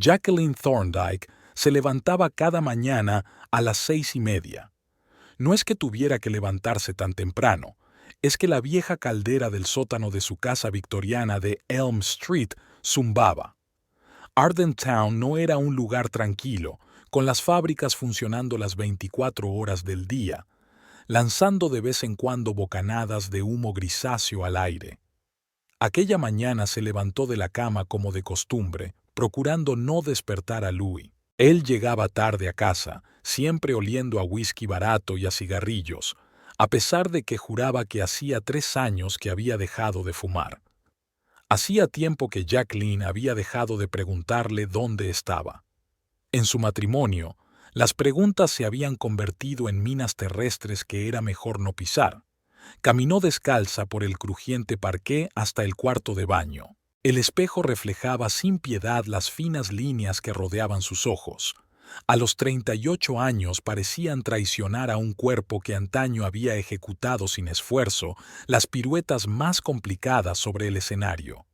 Jacqueline Thorndike se levantaba cada mañana a las 6:30. No es que tuviera que levantarse tan temprano, es que la vieja caldera del sótano de su casa victoriana de Elm Street zumbaba. Ardentown no era un lugar tranquilo, con las fábricas funcionando las 24 horas del día, lanzando de vez en cuando bocanadas de humo grisáceo al aire. Aquella mañana se levantó de la cama como de costumbre, procurando no despertar a Louis. Él llegaba tarde a casa, siempre oliendo a whisky barato y a cigarrillos, a pesar de que juraba que hacía 3 años que había dejado de fumar. Hacía tiempo que Jacqueline había dejado de preguntarle dónde estaba. En su matrimonio, las preguntas se habían convertido en minas terrestres que era mejor no pisar. Caminó descalza por el crujiente parqué hasta el cuarto de baño. El espejo reflejaba sin piedad las finas líneas que rodeaban sus ojos. A los 38 años parecían traicionar a un cuerpo que antaño había ejecutado sin esfuerzo las piruetas más complicadas sobre el escenario.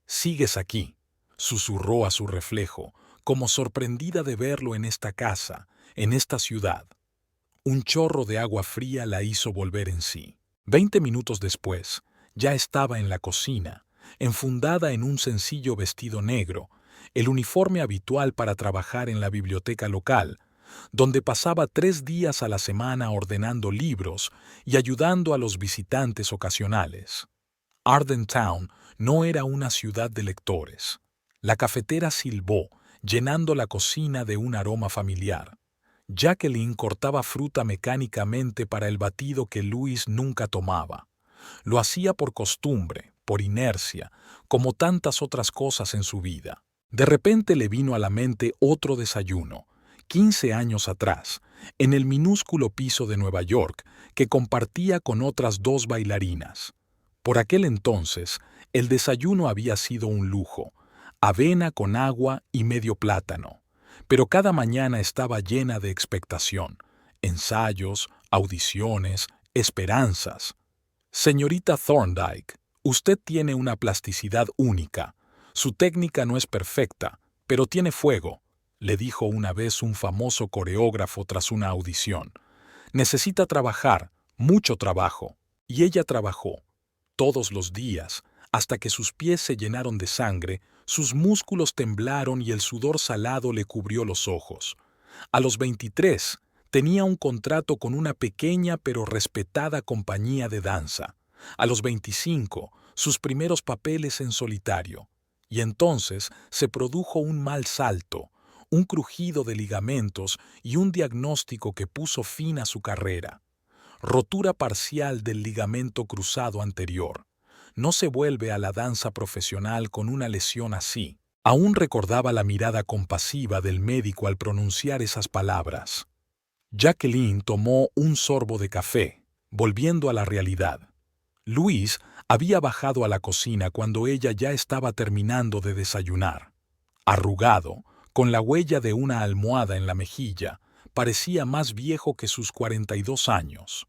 «Sigues aquí», susurró a su reflejo, como sorprendida de verlo en esta casa, en esta ciudad. Un chorro de agua fría la hizo volver en sí. 20 minutos después, ya estaba en la cocina, enfundada en un sencillo vestido negro, el uniforme habitual para trabajar en la biblioteca local, donde pasaba 3 días a la semana ordenando libros y ayudando a los visitantes ocasionales. Ardentown no era una ciudad de lectores. La cafetera silbó, llenando la cocina de un aroma familiar. Jacqueline cortaba fruta mecánicamente para el batido que Louis nunca tomaba. Lo hacía por costumbre, por inercia, como tantas otras cosas en su vida. De repente le vino a la mente otro desayuno, 15 años atrás, en el minúsculo piso de Nueva York, que compartía con otras 2 bailarinas. Por aquel entonces, el desayuno había sido un lujo, avena con agua y medio plátano. Pero cada mañana estaba llena de expectación, ensayos, audiciones, esperanzas. «Señorita Thorndike, usted tiene una plasticidad única. Su técnica no es perfecta, pero tiene fuego», le dijo una vez un famoso coreógrafo tras una audición. «Necesita trabajar, mucho trabajo». Y ella trabajó, todos los días, hasta que sus pies se llenaron de sangre, sus músculos temblaron y el sudor salado le cubrió los ojos. A los 23, tenía un contrato con una pequeña pero respetada compañía de danza. A los 25, sus primeros papeles en solitario. Y entonces se produjo un mal salto, un crujido de ligamentos y un diagnóstico que puso fin a su carrera. Rotura parcial del ligamento cruzado anterior. No se vuelve a la danza profesional con una lesión así. Aún recordaba la mirada compasiva del médico al pronunciar esas palabras. Jacqueline tomó un sorbo de café, volviendo a la realidad. Louis había bajado a la cocina cuando ella ya estaba terminando de desayunar. Arrugado, con la huella de una almohada en la mejilla, parecía más viejo que sus 42 años.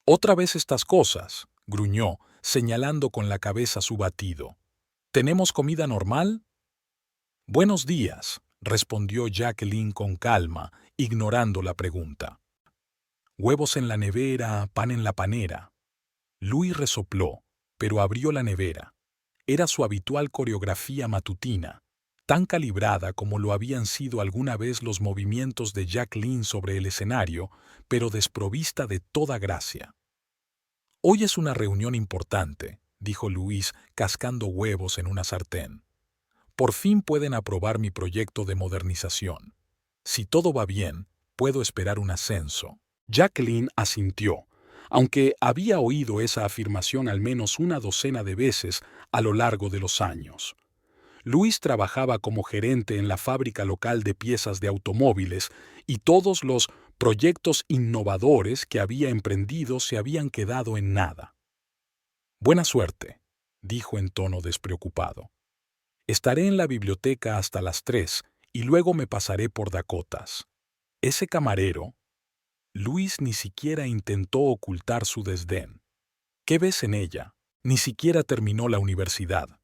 «Otra vez estas cosas», gruñó, señalando con la cabeza su batido. «¿Tenemos comida normal?» «Buenos días», respondió Jacqueline con calma, ignorando la pregunta. «Huevos en la nevera, pan en la panera». Louis resopló, pero abrió la nevera. Era su habitual coreografía matutina, tan calibrada como lo habían sido alguna vez los movimientos de Jacqueline sobre el escenario, pero desprovista de toda gracia. «Hoy es una reunión importante», dijo Louis, cascando huevos en una sartén. «Por fin pueden aprobar mi proyecto de modernización. Si todo va bien, puedo esperar un ascenso». Jacqueline asintió, aunque había oído esa afirmación al menos una docena de veces a lo largo de los años. Louis trabajaba como gerente en la fábrica local de piezas de automóviles y todos los proyectos innovadores que había emprendido se habían quedado en nada. «Buena suerte», dijo en tono despreocupado. «Estaré en la biblioteca hasta las 3 y luego me pasaré por Dakotas. Ese camarero». Louis ni siquiera intentó ocultar su desdén. «¿Qué ves en ella? Ni siquiera terminó la universidad».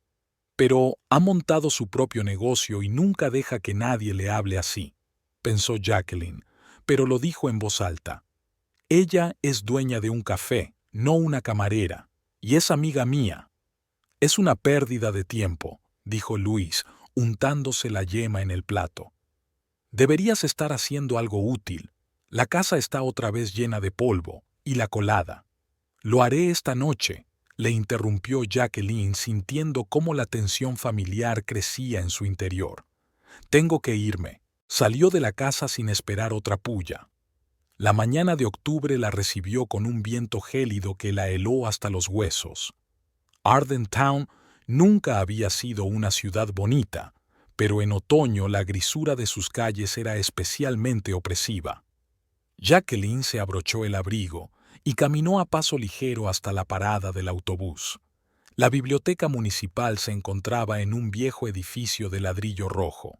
Pero ha montado su propio negocio y nunca deja que nadie le hable así, pensó Jacqueline, pero lo dijo en voz alta. Ella es dueña de un café, no una camarera, y es amiga mía. Es una pérdida de tiempo, dijo Luis, untándose la yema en el plato. Deberías estar haciendo algo útil. La casa está otra vez llena de polvo, y la colada. Lo haré esta noche, le interrumpió Jacqueline sintiendo cómo la tensión familiar crecía en su interior. Tengo que irme. Salió de la casa sin esperar otra pulla. La mañana de octubre la recibió con un viento gélido que la heló hasta los huesos. Arden Town nunca había sido una ciudad bonita, pero en otoño la grisura de sus calles era especialmente opresiva. Jacqueline se abrochó el abrigo y caminó a paso ligero hasta la parada del autobús. La biblioteca municipal se encontraba en un viejo edificio de ladrillo rojo.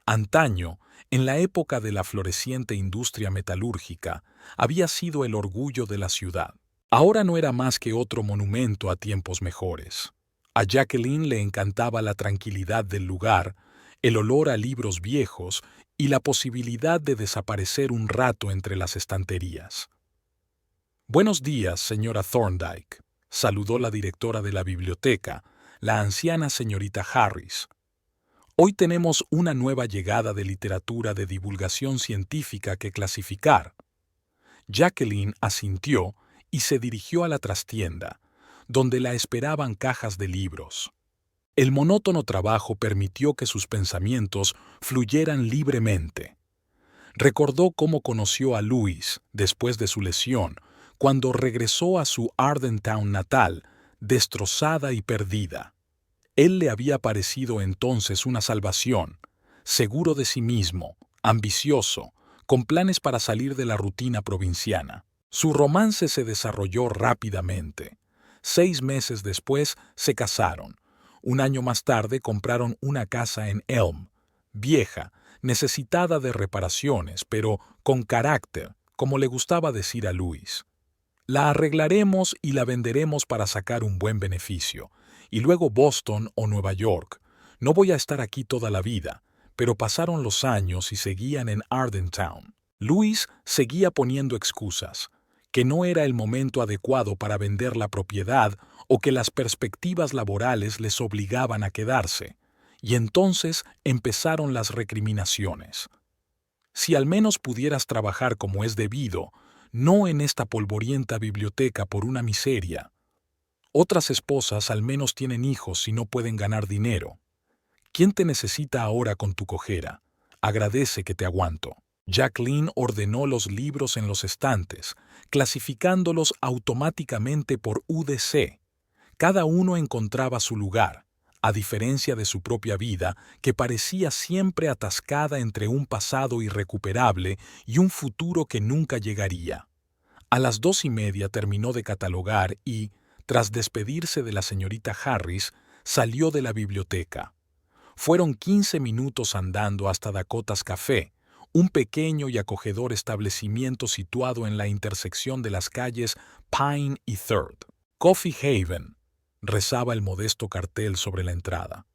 Antaño, en la época de la floreciente industria metalúrgica, había sido el orgullo de la ciudad. Ahora no era más que otro monumento a tiempos mejores. A Jacqueline le encantaba la tranquilidad del lugar, el olor a libros viejos y la posibilidad de desaparecer un rato entre las estanterías. «Buenos días, señora Thorndyke», saludó la directora de la biblioteca, la anciana señorita Harris. «Hoy tenemos una nueva llegada de literatura de divulgación científica que clasificar». Jacqueline asintió y se dirigió a la trastienda, donde la esperaban cajas de libros. El monótono trabajo permitió que sus pensamientos fluyeran libremente. Recordó cómo conoció a Louis después de su lesión, cuando regresó a su Arden Town natal, destrozada y perdida. Él le había parecido entonces una salvación, seguro de sí mismo, ambicioso, con planes para salir de la rutina provinciana. Su romance se desarrolló rápidamente. 6 meses después se casaron. Un año más tarde compraron una casa en Elm, vieja, necesitada de reparaciones, pero con carácter, como le gustaba decir a Luis. La arreglaremos y la venderemos para sacar un buen beneficio. Y luego Boston o Nueva York. No voy a estar aquí toda la vida, pero pasaron los años y seguían en Arden Town. Luis seguía poniendo excusas, que no era el momento adecuado para vender la propiedad o que las perspectivas laborales les obligaban a quedarse. Y entonces empezaron las recriminaciones. Si al menos pudieras trabajar como es debido, no en esta polvorienta biblioteca por una miseria. Otras esposas al menos tienen hijos y no pueden ganar dinero. ¿Quién te necesita ahora con tu cojera? Agradece que te aguanto. Jacqueline ordenó los libros en los estantes, clasificándolos automáticamente por UDC. Cada uno encontraba su lugar, a diferencia de su propia vida, que parecía siempre atascada entre un pasado irrecuperable y un futuro que nunca llegaría. A las 2:30 terminó de catalogar y, tras despedirse de la señorita Harris, salió de la biblioteca. Fueron 15 minutos andando hasta Dakota's Café, un pequeño y acogedor establecimiento situado en la intersección de las calles Pine y Third. Coffee Haven, rezaba el modesto cartel sobre la entrada.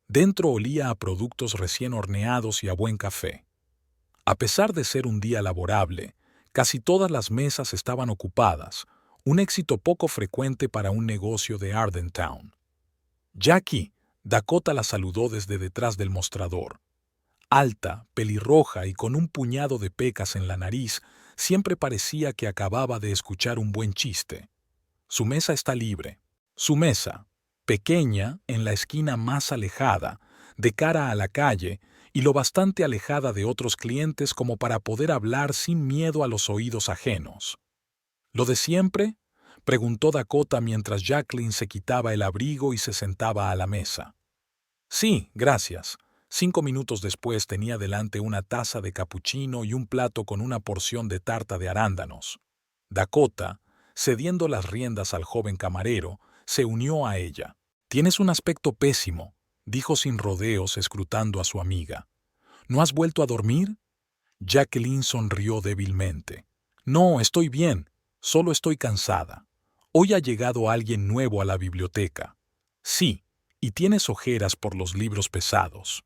Dentro olía a productos recién horneados y a buen café. A pesar de ser un día laborable, casi todas las mesas estaban ocupadas, un éxito poco frecuente para un negocio de Arden Town. «Jackie», Dakota la saludó desde detrás del mostrador. Alta, pelirroja y con un puñado de pecas en la nariz, siempre parecía que acababa de escuchar un buen chiste. «Su mesa está libre». Su mesa, pequeña, en la esquina más alejada, de cara a la calle, y lo bastante alejada de otros clientes como para poder hablar sin miedo a los oídos ajenos. «¿Lo de siempre?», preguntó Dakota mientras Jacqueline se quitaba el abrigo y se sentaba a la mesa. «Sí, gracias». 5 minutos después tenía delante una taza de capuchino y un plato con una porción de tarta de arándanos. Dakota, cediendo las riendas al joven camarero, se unió a ella. «Tienes un aspecto pésimo», dijo sin rodeos escrutando a su amiga. «¿No has vuelto a dormir?» Jacqueline sonrió débilmente. «No, estoy bien, solo estoy cansada. Hoy ha llegado alguien nuevo a la biblioteca». «Sí, Y tienes ojeras por los libros pesados.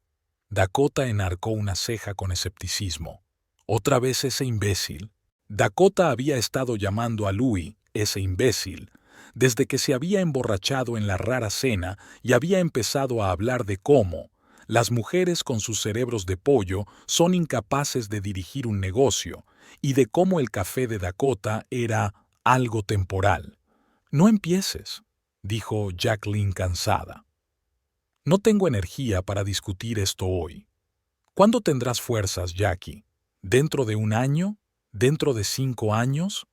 Dakota enarcó una ceja con escepticismo. ¿Otra vez ese imbécil? Dakota había estado llamando a Louis, ese imbécil, desde que se había emborrachado en la rara cena y había empezado a hablar de cómo las mujeres con sus cerebros de pollo son incapaces de dirigir un negocio y de cómo el café de Dakota era algo temporal. No empieces, dijo Jacqueline cansada. No tengo energía para discutir esto hoy. ¿Cuándo tendrás fuerzas, Jackie? ¿Dentro de un año? ¿Dentro de 5 años?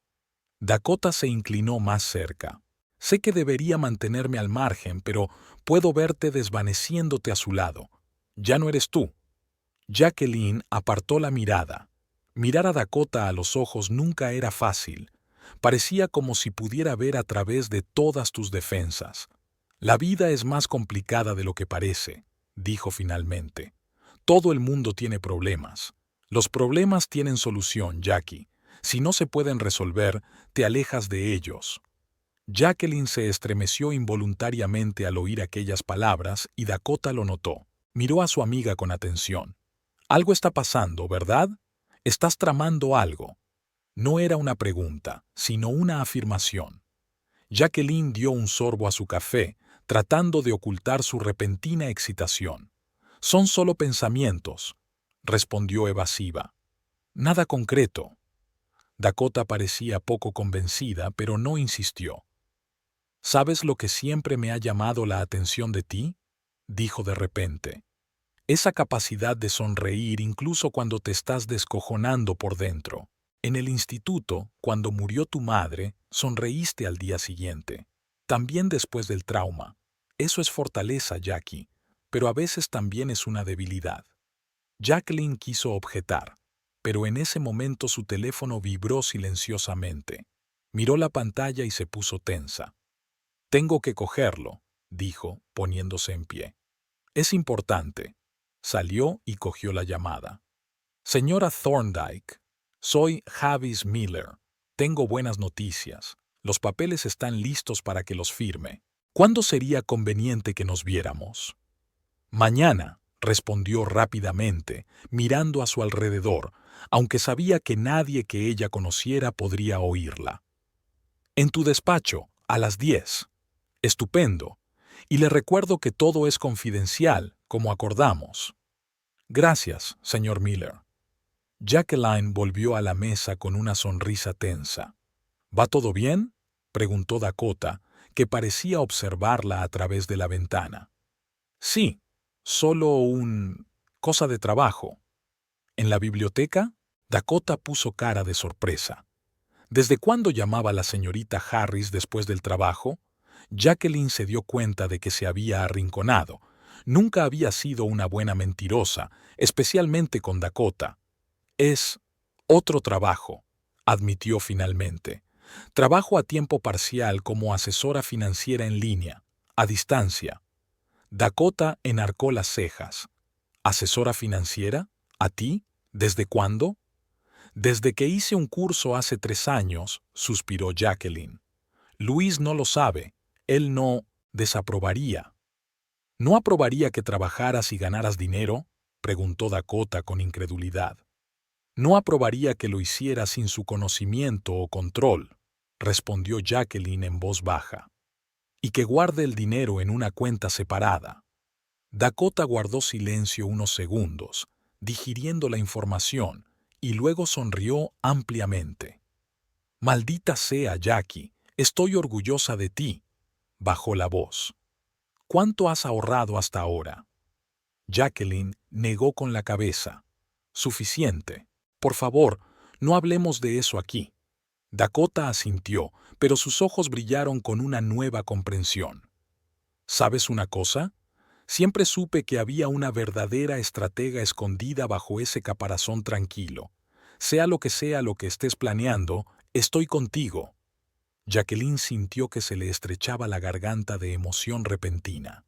Dakota se inclinó más cerca. Sé que debería mantenerme al margen, pero puedo verte desvaneciéndote a su lado. Ya no eres tú. Jacqueline apartó la mirada. Mirar a Dakota a los ojos nunca era fácil. Parecía como si pudiera ver a través de todas tus defensas. La vida es más complicada de lo que parece, dijo finalmente. Todo el mundo tiene problemas. Los problemas tienen solución, Jackie. Si no se pueden resolver, te alejas de ellos. Jacqueline se estremeció involuntariamente al oír aquellas palabras y Dakota lo notó. Miró a su amiga con atención. Algo está pasando, ¿verdad? Estás tramando algo. No era una pregunta, sino una afirmación. Jacqueline dio un sorbo a su café, tratando de ocultar su repentina excitación. Son solo pensamientos, respondió evasiva. Nada concreto. Dakota parecía poco convencida, pero no insistió. ¿Sabes lo que siempre me ha llamado la atención de ti? Dijo de repente. Esa capacidad de sonreír incluso cuando te estás descojonando por dentro. En el instituto, cuando murió tu madre, sonreíste al día siguiente. También después del trauma. Eso es fortaleza, Jackie, pero a veces también es una debilidad. Jacqueline quiso objetar, pero en ese momento su teléfono vibró silenciosamente. Miró la pantalla y se puso tensa. Tengo que cogerlo, dijo, poniéndose en pie. Es importante. Salió y cogió la llamada. Señora Thorndyke, soy Javis Miller. Tengo buenas noticias. Los papeles están listos para que los firme. ¿Cuándo sería conveniente que nos viéramos? Mañana, respondió rápidamente, mirando a su alrededor, aunque sabía que nadie que ella conociera podría oírla. En tu despacho, a las 10. Estupendo. Y le recuerdo que todo es confidencial, como acordamos. Gracias, señor Miller. Jacqueline volvió a la mesa con una sonrisa tensa. ¿Va todo bien?, preguntó Dakota, que parecía observarla a través de la ventana. Sí, solo cosa de trabajo. ¿En la biblioteca? Dakota puso cara de sorpresa. ¿Desde cuándo llamaba la señorita Harris después del trabajo? Jacqueline se dio cuenta de que se había arrinconado. Nunca había sido una buena mentirosa, especialmente con Dakota. Es otro trabajo, admitió finalmente. Trabajo a tiempo parcial como asesora financiera en línea, a distancia. Dakota enarcó las cejas. ¿Asesora financiera? ¿A ti? ¿Desde cuándo? Desde que hice un curso hace 3 años, suspiró Jacqueline. Luis no lo sabe. Él no desaprobaría. ¿No aprobaría que trabajaras y ganaras dinero?, preguntó Dakota con incredulidad. No aprobaría que lo hiciera sin su conocimiento o control, respondió Jacqueline en voz baja. Y que guarde el dinero en una cuenta separada. Dakota guardó silencio unos segundos, digiriendo la información, y luego sonrió ampliamente. Maldita sea, Jackie, estoy orgullosa de ti, bajó la voz. ¿Cuánto has ahorrado hasta ahora? Jacqueline negó con la cabeza. Suficiente. Por favor, no hablemos de eso aquí. Dakota asintió, pero sus ojos brillaron con una nueva comprensión. ¿Sabes una cosa? Siempre supe que había una verdadera estratega escondida bajo ese caparazón tranquilo. Sea lo que estés planeando, estoy contigo. Jacqueline sintió que se le estrechaba la garganta de emoción repentina.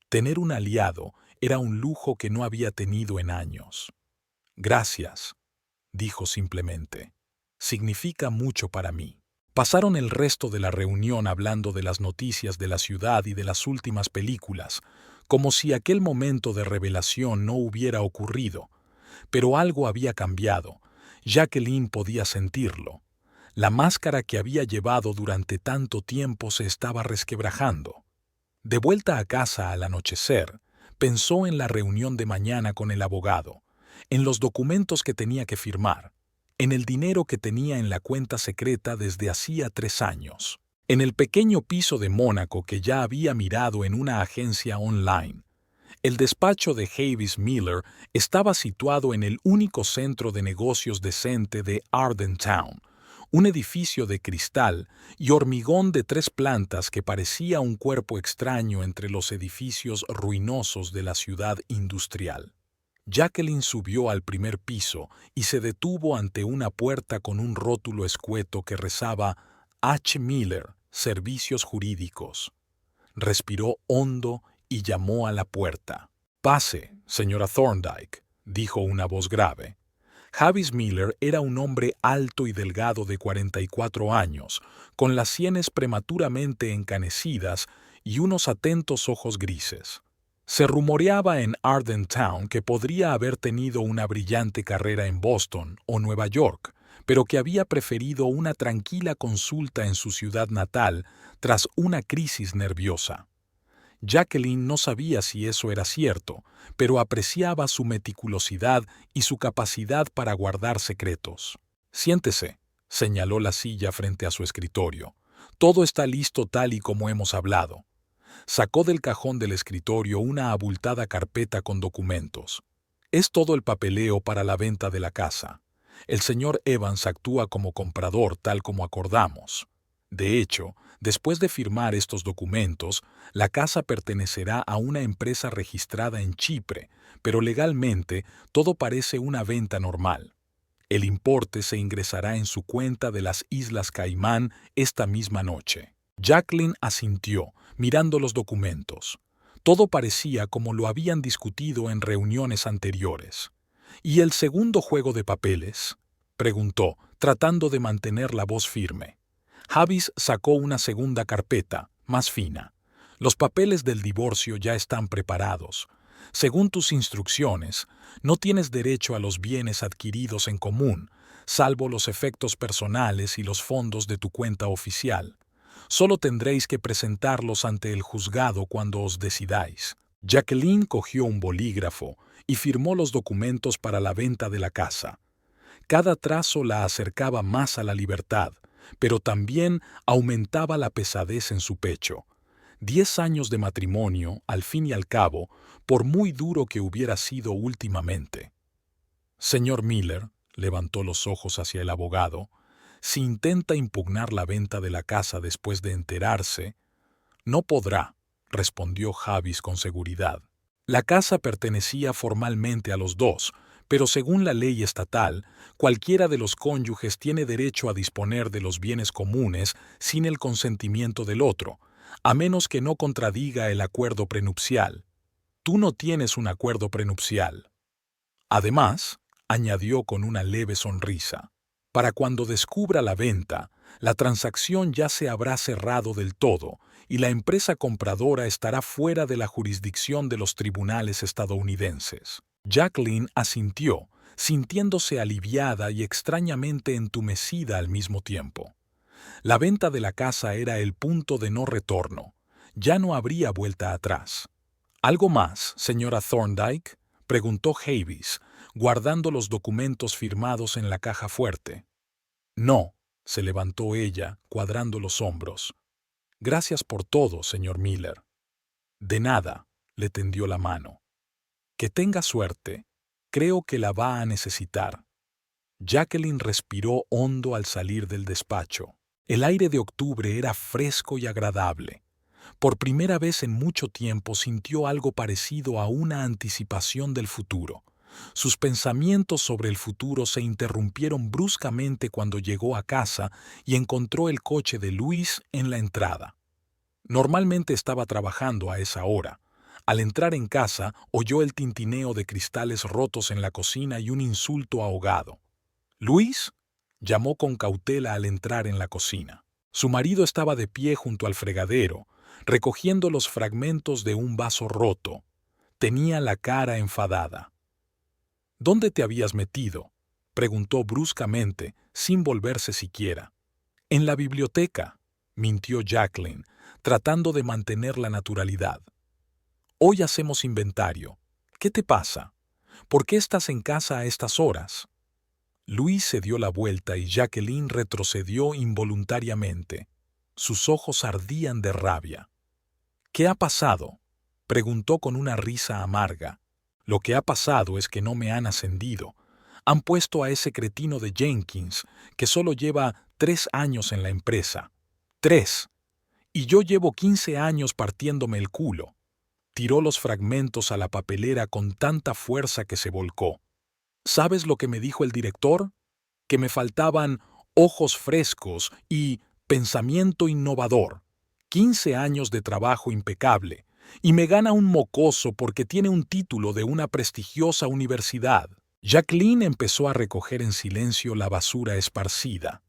Tener un aliado era un lujo que no había tenido en años. Gracias, dijo simplemente. Significa mucho para mí. Pasaron el resto de la reunión hablando de las noticias de la ciudad y de las últimas películas, como si aquel momento de revelación no hubiera ocurrido. Pero algo había cambiado. Jacqueline podía sentirlo. La máscara que había llevado durante tanto tiempo se estaba resquebrajando. De vuelta a casa al anochecer, pensó en la reunión de mañana con el abogado, en los documentos que tenía que firmar, en el dinero que tenía en la cuenta secreta desde hacía 3 años, en el pequeño piso de Mónaco que ya había mirado en una agencia online. El despacho de Havis Miller estaba situado en el único centro de negocios decente de Arden Town, un edificio de cristal y hormigón de 3 plantas que parecía un cuerpo extraño entre los edificios ruinosos de la ciudad industrial. Jacqueline subió al primer piso y se detuvo ante una puerta con un rótulo escueto que rezaba H. Miller, Servicios Jurídicos. Respiró hondo y llamó a la puerta. «Pase, señora Thorndyke», dijo una voz grave. Havis Miller era un hombre alto y delgado de 44 años, con las sienes prematuramente encanecidas y unos atentos ojos grises. Se rumoreaba en Arden Town que podría haber tenido una brillante carrera en Boston o Nueva York, pero que había preferido una tranquila consulta en su ciudad natal tras una crisis nerviosa. Jacqueline no sabía si eso era cierto, pero apreciaba su meticulosidad y su capacidad para guardar secretos. «Siéntese», señaló la silla frente a su escritorio. «Todo está listo tal y como hemos hablado». Sacó del cajón del escritorio una abultada carpeta con documentos. «Es todo el papeleo para la venta de la casa. El señor Evans actúa como comprador tal como acordamos. De hecho, después de firmar estos documentos, la casa pertenecerá a una empresa registrada en Chipre, pero legalmente todo parece una venta normal. El importe se ingresará en su cuenta de las Islas Caimán esta misma noche». Jacqueline asintió, mirando los documentos. Todo parecía como lo habían discutido en reuniones anteriores. «¿Y el segundo juego de papeles?», preguntó, tratando de mantener la voz firme. Havis sacó una segunda carpeta, más fina. «Los papeles del divorcio ya están preparados. Según tus instrucciones, no tienes derecho a los bienes adquiridos en común, salvo los efectos personales y los fondos de tu cuenta oficial. Solo tendréis que presentarlos ante el juzgado cuando os decidáis». Jacqueline cogió un bolígrafo y firmó los documentos para la venta de la casa. Cada trazo la acercaba más a la libertad, pero también aumentaba la pesadez en su pecho. 10 años de matrimonio, al fin y al cabo, por muy duro que hubiera sido últimamente. «Señor Miller», levantó los ojos hacia el abogado, «si intenta impugnar la venta de la casa después de enterarse». «No podrá», respondió Havis con seguridad. «La casa pertenecía formalmente a los dos, pero según la ley estatal, cualquiera de los cónyuges tiene derecho a disponer de los bienes comunes sin el consentimiento del otro, a menos que no contradiga el acuerdo prenupcial. Tú no tienes un acuerdo prenupcial». Además, añadió con una leve sonrisa, «para cuando descubra la venta, la transacción ya se habrá cerrado del todo y la empresa compradora estará fuera de la jurisdicción de los tribunales estadounidenses». Jacqueline asintió, sintiéndose aliviada y extrañamente entumecida al mismo tiempo. La venta de la casa era el punto de no retorno. Ya no habría vuelta atrás. «¿Algo más, señora Thorndyke?», preguntó Havis, guardando los documentos firmados en la caja fuerte. «No», se levantó ella, cuadrando los hombros. «Gracias por todo, señor Miller». «De nada», le tendió la mano. «Que tenga suerte. Creo que la va a necesitar». Jacqueline respiró hondo al salir del despacho. El aire de octubre era fresco y agradable. Por primera vez en mucho tiempo sintió algo parecido a una anticipación del futuro. Sus pensamientos sobre el futuro se interrumpieron bruscamente cuando llegó a casa y encontró el coche de Luis en la entrada. Normalmente estaba trabajando a esa hora. Al entrar en casa, oyó el tintineo de cristales rotos en la cocina y un insulto ahogado. «¿Luis?», llamó con cautela al entrar en la cocina. Su marido estaba de pie junto al fregadero, recogiendo los fragmentos de un vaso roto. Tenía la cara enfadada. ¿Dónde te habías metido?, preguntó bruscamente, sin volverse siquiera. En la biblioteca, mintió Jacqueline, tratando de mantener la naturalidad. Hoy hacemos inventario. ¿Qué te pasa? ¿Por qué estás en casa a estas horas? Luis se dio la vuelta y Jacqueline retrocedió involuntariamente. Sus ojos ardían de rabia. ¿Qué ha pasado?, preguntó con una risa amarga. Lo que ha pasado es que no me han ascendido. Han puesto a ese cretino de Jenkins, que solo lleva 3 años en la empresa. 3. Y yo llevo 15 años partiéndome el culo. Tiró los fragmentos a la papelera con tanta fuerza que se volcó. ¿Sabes lo que me dijo el director? Que me faltaban ojos frescos y pensamiento innovador. 15 años de trabajo impecable, y me gana un mocoso porque tiene un título de una prestigiosa universidad. Jacqueline empezó a recoger en silencio la basura esparcida.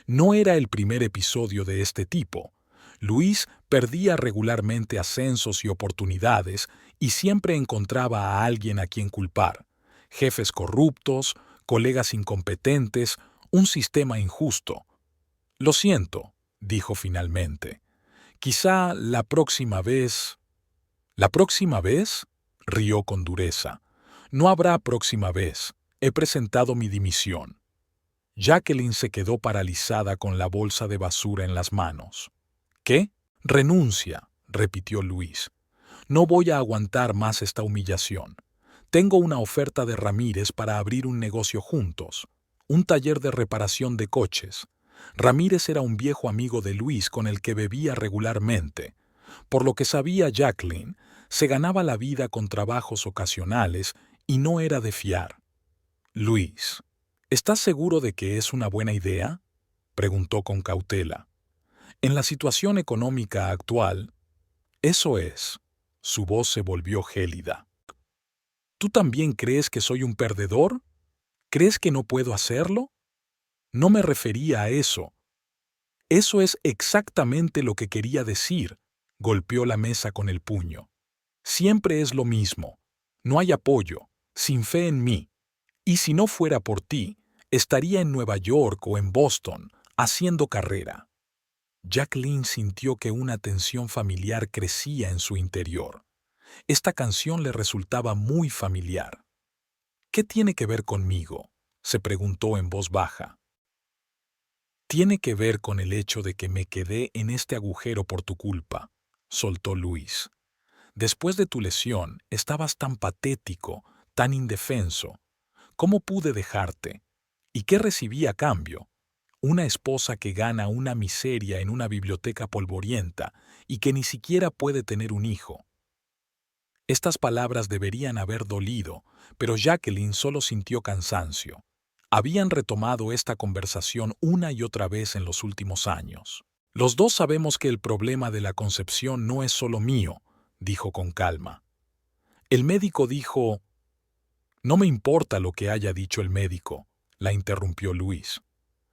No era el primer episodio de este tipo. Luis perdía regularmente ascensos y oportunidades y siempre encontraba a alguien a quien culpar. Jefes corruptos, colegas incompetentes, un sistema injusto. Lo siento, dijo finalmente. Quizá la próxima vez... ¿La próxima vez?, rió con dureza. No habrá próxima vez. He presentado mi dimisión. Jacqueline se quedó paralizada con la bolsa de basura en las manos. ¿Qué? Renuncia, repitió Luis. No voy a aguantar más esta humillación. Tengo una oferta de Ramírez para abrir un negocio juntos, un taller de reparación de coches. Ramírez era un viejo amigo de Luis con el que bebía regularmente. Por lo que sabía Jacqueline, se ganaba la vida con trabajos ocasionales y no era de fiar. Luis, ¿estás seguro de que es una buena idea?, preguntó con cautela. En la situación económica actual, eso es. Su voz se volvió gélida. ¿Tú también crees que soy un perdedor? ¿Crees que no puedo hacerlo? No me refería a eso. Eso es exactamente lo que quería decir, golpeó la mesa con el puño. Siempre es lo mismo. No hay apoyo, sin fe en mí. Y si no fuera por ti, estaría en Nueva York o en Boston, haciendo carrera. Jacqueline sintió que una tensión familiar crecía en su interior. Esta canción le resultaba muy familiar. ¿Qué tiene que ver conmigo?, se preguntó en voz baja. Tiene que ver con el hecho de que me quedé en este agujero por tu culpa, soltó Luis. Después de tu lesión, estabas tan patético, tan indefenso. ¿Cómo pude dejarte? ¿Y qué recibí a cambio? Una esposa que gana una miseria en una biblioteca polvorienta y que ni siquiera puede tener un hijo. Estas palabras deberían haber dolido, pero Jacqueline solo sintió cansancio. Habían retomado esta conversación una y otra vez en los últimos años. Los dos sabemos que el problema de la concepción no es solo mío, dijo con calma. El médico dijo... No me importa lo que haya dicho el médico, la interrumpió Luis.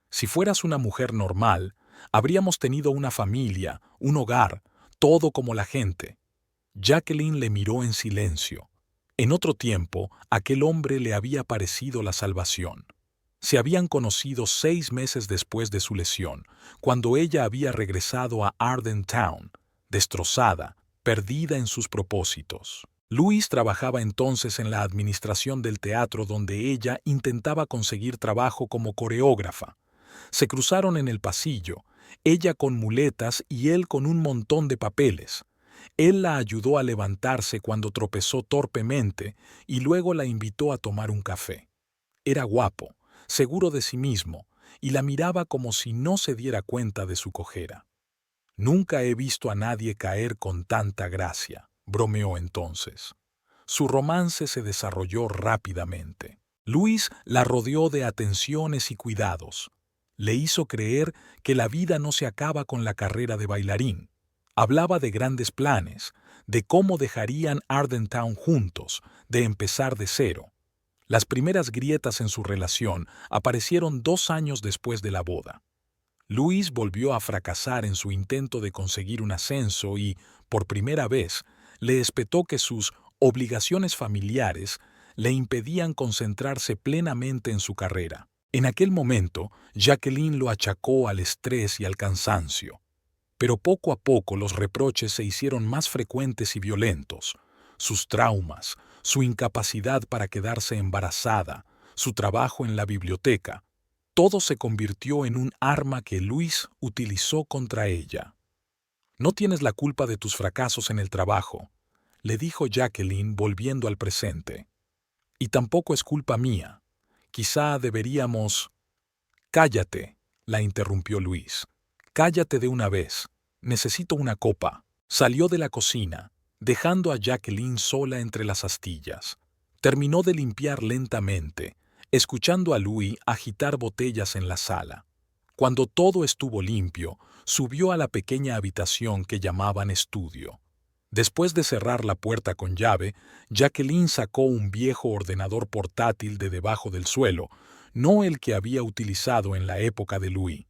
Si fueras una mujer normal, habríamos tenido una familia, un hogar, todo como la gente. Jacqueline le miró en silencio. En otro tiempo, aquel hombre le había parecido la salvación. Se habían conocido 6 meses después de su lesión, cuando ella había regresado a Arden Town, destrozada, perdida en sus propósitos. Luis trabajaba entonces en la administración del teatro donde ella intentaba conseguir trabajo como coreógrafa. Se cruzaron en el pasillo, ella con muletas y él con un montón de papeles. Él la ayudó a levantarse cuando tropezó torpemente y luego la invitó a tomar un café. Era guapo, seguro de sí mismo, y la miraba como si no se diera cuenta de su cojera. Nunca he visto a nadie caer con tanta gracia, bromeó entonces. Su romance se desarrolló rápidamente. Luis la rodeó de atenciones y cuidados. Le hizo creer que la vida no se acaba con la carrera de bailarín. Hablaba de grandes planes, de cómo dejarían Arden Town juntos, de empezar de cero. Las primeras grietas en su relación aparecieron 2 años después de la boda. Louis volvió a fracasar en su intento de conseguir un ascenso y, por primera vez, le espetó que sus obligaciones familiares le impedían concentrarse plenamente en su carrera. En aquel momento, Jacqueline lo achacó al estrés y al cansancio. Pero poco a poco los reproches se hicieron más frecuentes y violentos. Sus traumas, su incapacidad para quedarse embarazada, su trabajo en la biblioteca, todo se convirtió en un arma que Louis utilizó contra ella. «No tienes la culpa de tus fracasos en el trabajo», le dijo Jacqueline volviendo al presente. «Y tampoco es culpa mía. Quizá deberíamos...» «Cállate», la interrumpió Louis. «Cállate de una vez. Necesito una copa». Salió de la cocina, dejando a Jacqueline sola entre las astillas. Terminó de limpiar lentamente, escuchando a Louis agitar botellas en la sala. Cuando todo estuvo limpio, subió a la pequeña habitación que llamaban estudio. Después de cerrar la puerta con llave, Jacqueline sacó un viejo ordenador portátil de debajo del suelo, no el que había utilizado en la época de Louis.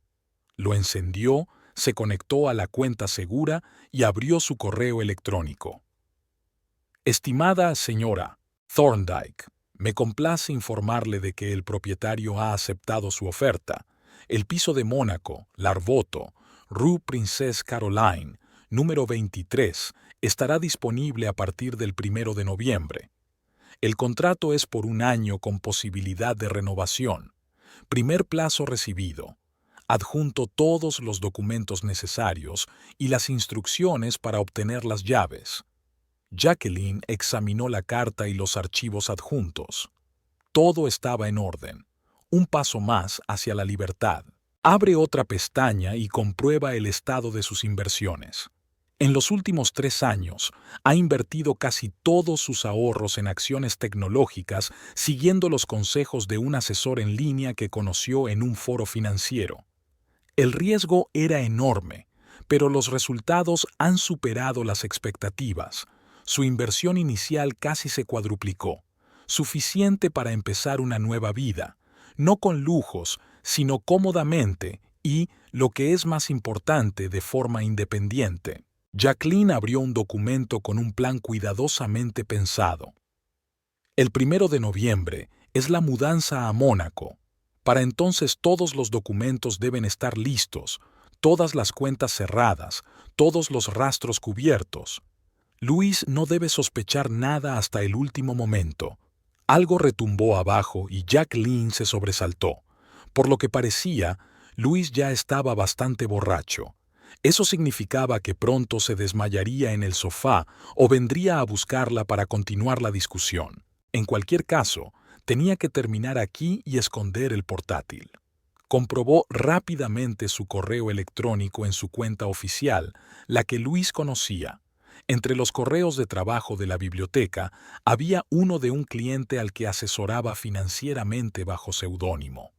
Lo encendió, se conectó a la cuenta segura y abrió su correo electrónico. «Estimada señora Thorndyke, me complace informarle de que el propietario ha aceptado su oferta. El piso de Mónaco, Larvoto, Rue Princesse Caroline, número 23, estará disponible a partir del 1 de noviembre. El contrato es por 1 año con posibilidad de renovación. Primer plazo recibido. Adjunto todos los documentos necesarios y las instrucciones para obtener las llaves». Jacqueline examinó la carta y los archivos adjuntos. Todo estaba en orden. Un paso más hacia la libertad. Abre otra pestaña y comprueba el estado de sus inversiones. En los últimos 3 años, ha invertido casi todos sus ahorros en acciones tecnológicas siguiendo los consejos de un asesor en línea que conoció en un foro financiero. El riesgo era enorme, pero los resultados han superado las expectativas. Su inversión inicial casi se cuadruplicó, suficiente para empezar una nueva vida, no con lujos, sino cómodamente y, lo que es más importante, de forma independiente. Jacqueline abrió un documento con un plan cuidadosamente pensado. El 1 de noviembre es la mudanza a Mónaco. Para entonces todos los documentos deben estar listos, todas las cuentas cerradas, todos los rastros cubiertos. Louis no debe sospechar nada hasta el último momento. Algo retumbó abajo y Jacqueline se sobresaltó. Por lo que parecía, Louis ya estaba bastante borracho. Eso significaba que pronto se desmayaría en el sofá o vendría a buscarla para continuar la discusión. En cualquier caso, tenía que terminar aquí y esconder el portátil. Comprobó rápidamente su correo electrónico en su cuenta oficial, la que Louis conocía. Entre los correos de trabajo de la biblioteca había uno de un cliente al que asesoraba financieramente bajo seudónimo.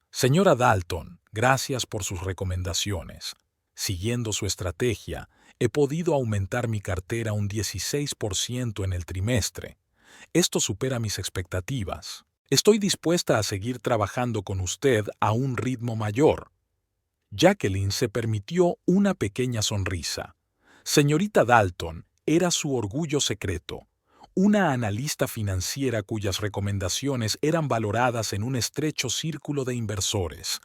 «Señora Dalton, gracias por sus recomendaciones. Siguiendo su estrategia, he podido aumentar mi cartera un 16% en el trimestre. Esto supera mis expectativas. Estoy dispuesta a seguir trabajando con usted a un ritmo mayor». Jacqueline se permitió una pequeña sonrisa. Señorita Dalton era su orgullo secreto, una analista financiera cuyas recomendaciones eran valoradas en un estrecho círculo de inversores.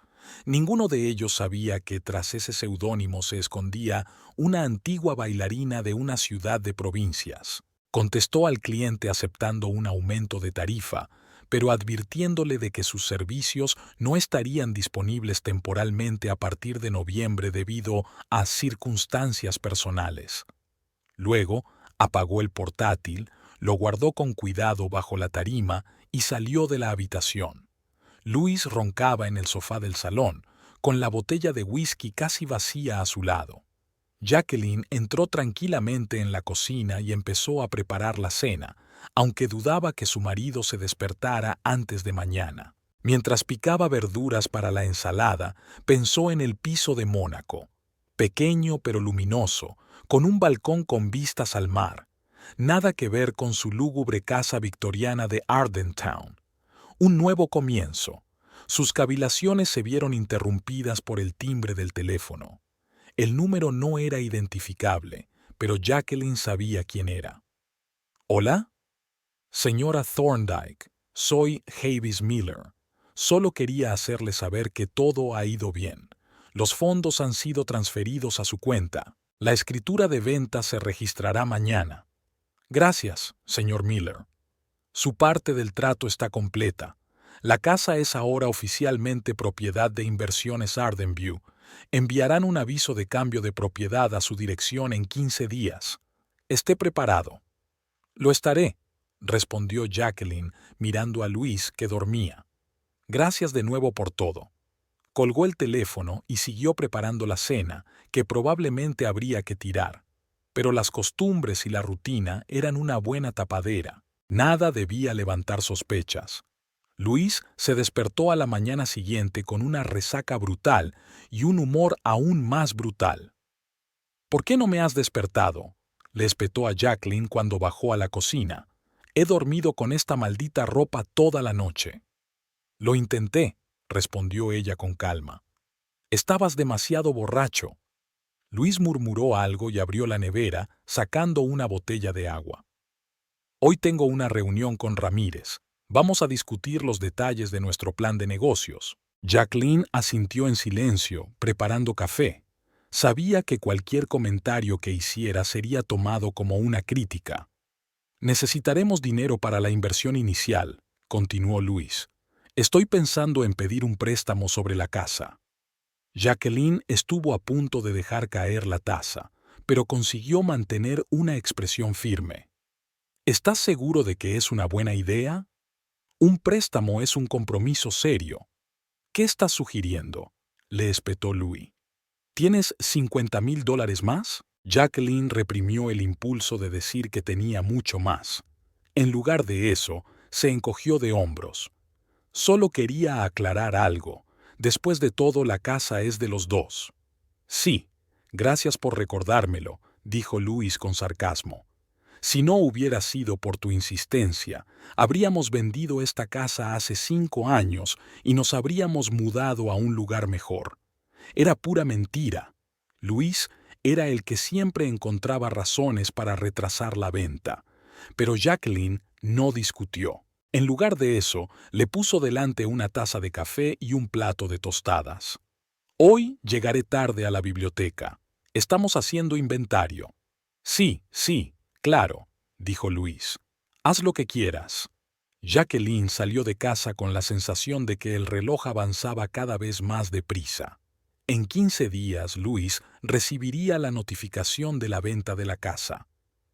Ninguno de ellos sabía que tras ese seudónimo se escondía una antigua bailarina de una ciudad de provincias. Contestó al cliente aceptando un aumento de tarifa, pero advirtiéndole de que sus servicios no estarían disponibles temporalmente a partir de noviembre debido a circunstancias personales. Luego, apagó el portátil, lo guardó con cuidado bajo la tarima y salió de la habitación. Louis roncaba en el sofá del salón, con la botella de whisky casi vacía a su lado. Jacqueline entró tranquilamente en la cocina y empezó a preparar la cena, aunque dudaba que su marido se despertara antes de mañana. Mientras picaba verduras para la ensalada, pensó en el piso de Mónaco, pequeño pero luminoso, con un balcón con vistas al mar. Nada que ver con su lúgubre casa victoriana de Ardentown. Un nuevo comienzo. Sus cavilaciones se vieron interrumpidas por el timbre del teléfono. El número no era identificable, pero Jacqueline sabía quién era. ¿Hola? Señora Thorndyke, soy Havis Miller. Solo quería hacerle saber que todo ha ido bien. Los fondos han sido transferidos a su cuenta. La escritura de venta se registrará mañana. Gracias, señor Miller. Su parte del trato está completa. La casa es ahora oficialmente propiedad de Inversiones Ardenview. Enviarán un aviso de cambio de propiedad a su dirección en 15 días. Esté preparado. Lo estaré, respondió Jacqueline, mirando a Luis, que dormía. Gracias de nuevo por todo. Colgó el teléfono y siguió preparando la cena, que probablemente habría que tirar. Pero las costumbres y la rutina eran una buena tapadera. Nada debía levantar sospechas. Luis se despertó a la mañana siguiente con una resaca brutal y un humor aún más brutal. ¿Por qué no me has despertado?, le espetó a Jacqueline cuando bajó a la cocina. He dormido con esta maldita ropa toda la noche. Lo intenté, respondió ella con calma. Estabas demasiado borracho. Luis murmuró algo y abrió la nevera, sacando una botella de agua. Hoy tengo una reunión con Ramírez. Vamos a discutir los detalles de nuestro plan de negocios. Jacqueline asintió en silencio, preparando café. Sabía que cualquier comentario que hiciera sería tomado como una crítica. Necesitaremos dinero para la inversión inicial, continuó Luis. Estoy pensando en pedir un préstamo sobre la casa. Jacqueline estuvo a punto de dejar caer la taza, pero consiguió mantener una expresión firme. ¿Estás seguro de que es una buena idea? Un préstamo es un compromiso serio. ¿Qué estás sugiriendo?, le espetó Louis. ¿Tienes $50,000 más? Jacqueline reprimió el impulso de decir que tenía mucho más. En lugar de eso, se encogió de hombros. Solo quería aclarar algo. Después de todo, la casa es de los dos. Sí, gracias por recordármelo, dijo Luis con sarcasmo. Si no hubiera sido por tu insistencia, habríamos vendido esta casa hace 5 años y nos habríamos mudado a un lugar mejor. Era pura mentira. Luis era el que siempre encontraba razones para retrasar la venta. Pero Jacqueline no discutió. En lugar de eso, le puso delante una taza de café y un plato de tostadas. Hoy llegaré tarde a la biblioteca. Estamos haciendo inventario. Sí, claro, dijo Luis. Haz lo que quieras. Jacqueline salió de casa con la sensación de que el reloj avanzaba cada vez más deprisa. En 15 días, Luis recibiría la notificación de la venta de la casa.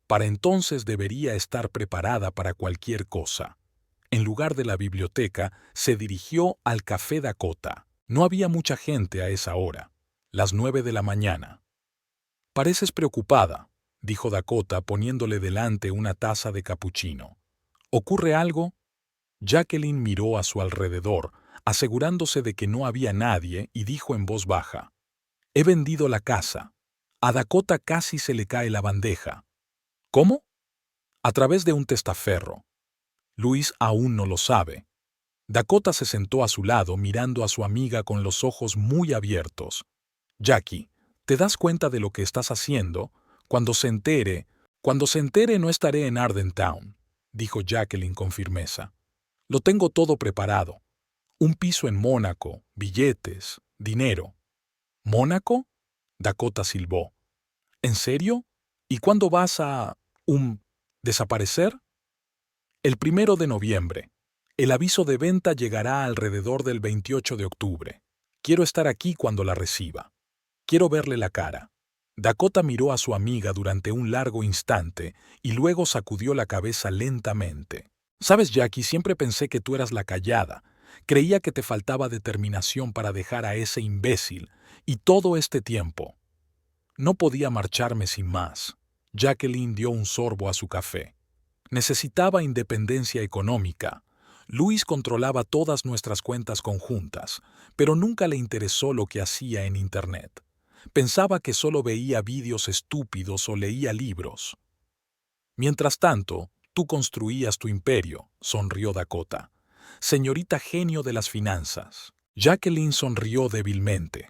Para entonces debería estar preparada para cualquier cosa. En lugar de la biblioteca, se dirigió al Café Dakota. No había mucha gente a esa hora, las 9 de la mañana. Pareces preocupada, dijo Dakota poniéndole delante una taza de capuchino. ¿Ocurre algo? Jacqueline miró a su alrededor, asegurándose de que no había nadie, y dijo en voz baja: He vendido la casa. A Dakota casi se le cae la bandeja. ¿Cómo? A través de un testaferro. Luis aún no lo sabe. Dakota se sentó a su lado mirando a su amiga con los ojos muy abiertos. Jackie, ¿te das cuenta de lo que estás haciendo? Cuando se entere no estaré en Ardentown, dijo Jacqueline con firmeza. Lo tengo todo preparado. Un piso en Mónaco, billetes, dinero. ¿Mónaco? Dakota silbó. ¿En serio? ¿Y cuándo vas a... desaparecer? El 1 de noviembre. El aviso de venta llegará alrededor del 28 de octubre. Quiero estar aquí cuando la reciba. Quiero verle la cara. Dakota miró a su amiga durante un largo instante y luego sacudió la cabeza lentamente. Sabes, Jackie, siempre pensé que tú eras la callada. Creía que te faltaba determinación para dejar a ese imbécil, y todo este tiempo. No podía marcharme sin más. Jacqueline dio un sorbo a su café. Necesitaba independencia económica. Luis controlaba todas nuestras cuentas conjuntas, pero nunca le interesó lo que hacía en Internet. Pensaba que solo veía vídeos estúpidos o leía libros. Mientras tanto, tú construías tu imperio, sonrió Dakota. señorita genio de las finanzas. Jacqueline sonrió débilmente.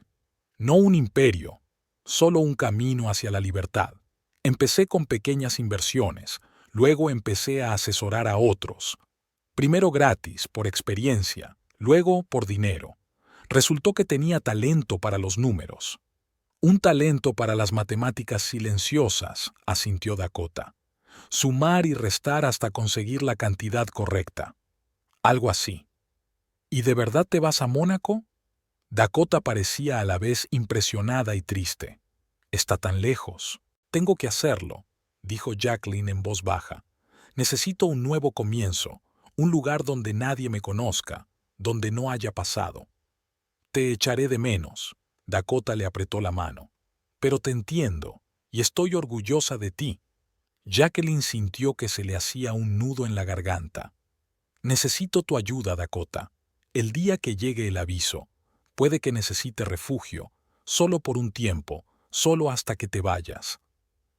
No un imperio, solo un camino hacia la libertad. Empecé con pequeñas inversiones, luego empecé a asesorar a otros. Primero gratis, por experiencia, luego por dinero. Resultó que tenía talento para los números. Un talento para las matemáticas silenciosas, asintió Dakota. Sumar y restar hasta conseguir la cantidad correcta. Algo así. ¿Y de verdad te vas a Mónaco? Dakota parecía a la vez impresionada y triste. Está tan lejos. Tengo que hacerlo, dijo Jacqueline en voz baja. Necesito un nuevo comienzo, un lugar donde nadie me conozca, donde no haya pasado. Te echaré de menos. Dakota le apretó la mano. Pero te entiendo, y estoy orgullosa de ti. Jacqueline sintió que se le hacía un nudo en la garganta. Necesito tu ayuda, Dakota. El día que llegue el aviso, puede que necesite refugio, solo por un tiempo, solo hasta que te vayas.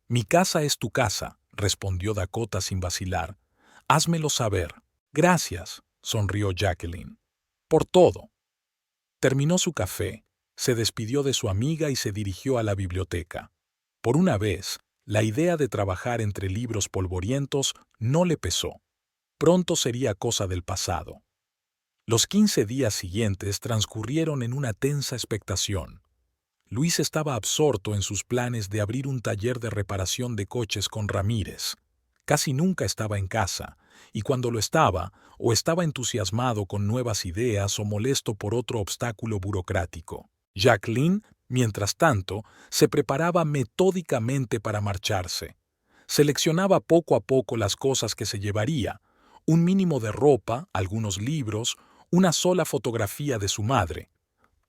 Mi casa es tu casa, respondió Dakota sin vacilar. Házmelo saber. Gracias, sonrió Jacqueline. Por todo. Terminó su café, se despidió de su amiga y se dirigió a la biblioteca. Por una vez, la idea de trabajar entre libros polvorientos no le pesó. Pronto sería cosa del pasado. Los 15 días siguientes transcurrieron en una tensa expectación. Luis estaba absorto en sus planes de abrir un taller de reparación de coches con Ramírez. Casi nunca estaba en casa, y cuando lo estaba, o estaba entusiasmado con nuevas ideas o molesto por otro obstáculo burocrático. Jacqueline, mientras tanto, se preparaba metódicamente para marcharse. Seleccionaba poco a poco las cosas que se llevaría, un mínimo de ropa, algunos libros, una sola fotografía de su madre,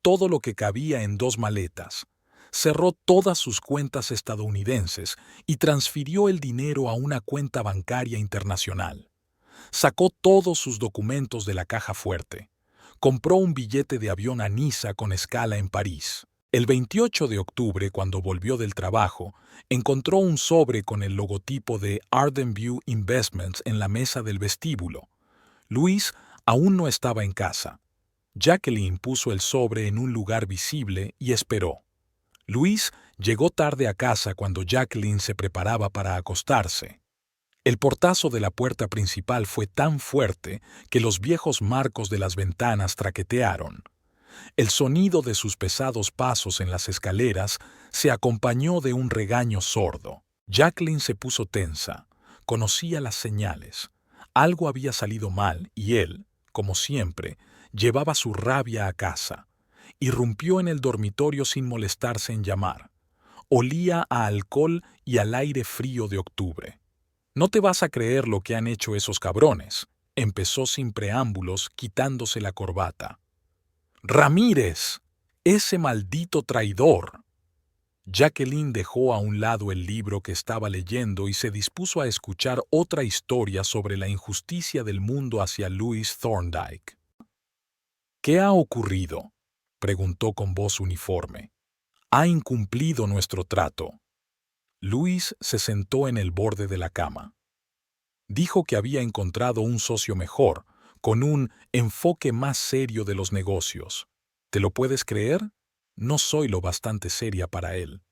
todo lo que cabía en 2 maletas. Cerró todas sus cuentas estadounidenses y transfirió el dinero a una cuenta bancaria internacional. Sacó todos sus documentos de la caja fuerte. Compró un billete de avión a Niza con escala en París. El 28 de octubre, cuando volvió del trabajo, encontró un sobre con el logotipo de Arden View Investments en la mesa del vestíbulo. Luis aún no estaba en casa. Jacqueline puso el sobre en un lugar visible y esperó. Luis llegó tarde a casa cuando Jacqueline se preparaba para acostarse. El portazo de la puerta principal fue tan fuerte que los viejos marcos de las ventanas traquetearon. El sonido de sus pesados pasos en las escaleras se acompañó de un regaño sordo. Jacqueline se puso tensa. Conocía las señales. Algo había salido mal y él, como siempre, llevaba su rabia a casa. Irrumpió en el dormitorio sin molestarse en llamar. Olía a alcohol y al aire frío de octubre. «No te vas a creer lo que han hecho esos cabrones», empezó sin preámbulos, quitándose la corbata. «¡Ramírez! ¡Ese maldito traidor!». Jacqueline dejó a un lado el libro que estaba leyendo y se dispuso a escuchar otra historia sobre la injusticia del mundo hacia Louis Thorndyke. «¿Qué ha ocurrido?», preguntó con voz uniforme. «Ha incumplido nuestro trato». Luis se sentó en el borde de la cama. Dijo que había encontrado un socio mejor, con un enfoque más serio de los negocios. ¿Te lo puedes creer? No soy lo bastante seria para él.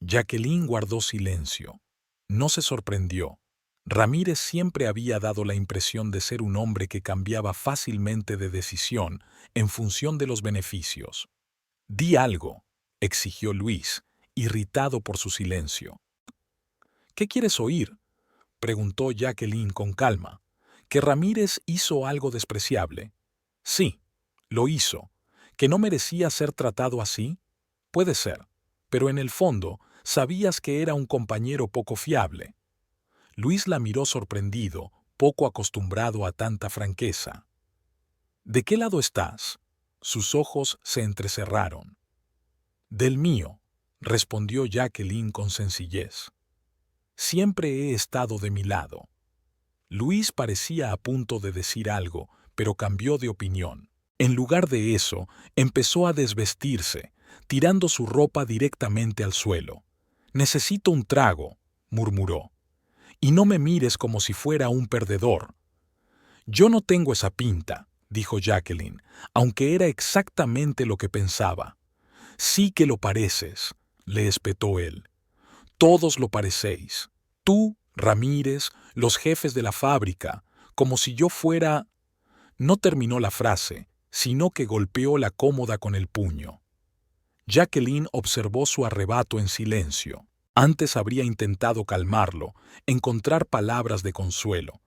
Jacqueline guardó silencio. No se sorprendió. Ramírez siempre había dado la impresión de ser un hombre que cambiaba fácilmente de decisión en función de los beneficios. «Di algo», exigió Luis, irritado por su silencio. «¿Qué quieres oír?», preguntó Jacqueline con calma. «¿Que Ramírez hizo algo despreciable?». «Sí, lo hizo. ¿Que no merecía ser tratado así? Puede ser, pero en el fondo sabías que era un compañero poco fiable». Luis la miró sorprendido, poco acostumbrado a tanta franqueza. «¿De qué lado estás?». Sus ojos se entrecerraron. «Del mío», respondió Jacqueline con sencillez. «Siempre he estado de mi lado». Luis parecía a punto de decir algo, pero cambió de opinión. En lugar de eso, empezó a desvestirse, tirando su ropa directamente al suelo. «Necesito un trago», murmuró. «Y no me mires como si fuera un perdedor». Yo no tengo esa pinta, dijo Jacqueline, aunque era exactamente lo que pensaba. Sí que lo pareces, le espetó él. Todos lo parecéis. Tú, Ramírez, los jefes de la fábrica, como si yo fuera... No terminó la frase, sino que golpeó la cómoda con el puño. Jacqueline observó su arrebato en silencio. Antes habría intentado calmarlo, encontrar palabras de consuelo,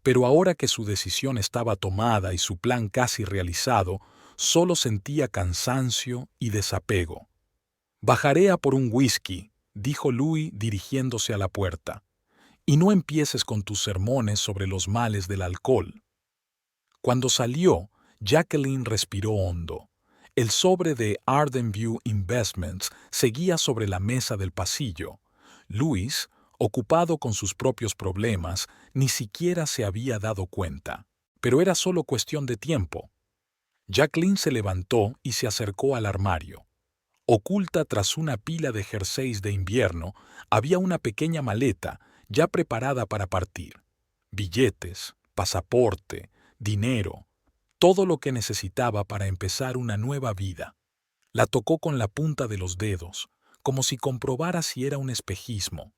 pero ahora que su decisión estaba tomada y su plan casi realizado, solo sentía cansancio y desapego. «Bajaré a por un whisky», dijo Louis dirigiéndose a la puerta. «Y no empieces con tus sermones sobre los males del alcohol». Cuando salió, Jacqueline respiró hondo. El sobre de Ardenview Investments seguía sobre la mesa del pasillo. Louis, ocupado con sus propios problemas, ni siquiera se había dado cuenta. Pero era solo cuestión de tiempo. Jacqueline se levantó y se acercó al armario. Oculta tras una pila de jerseys de invierno, había una pequeña maleta ya preparada para partir. Billetes, pasaporte, dinero, todo lo que necesitaba para empezar una nueva vida. La tocó con la punta de los dedos, como si comprobara si era un espejismo.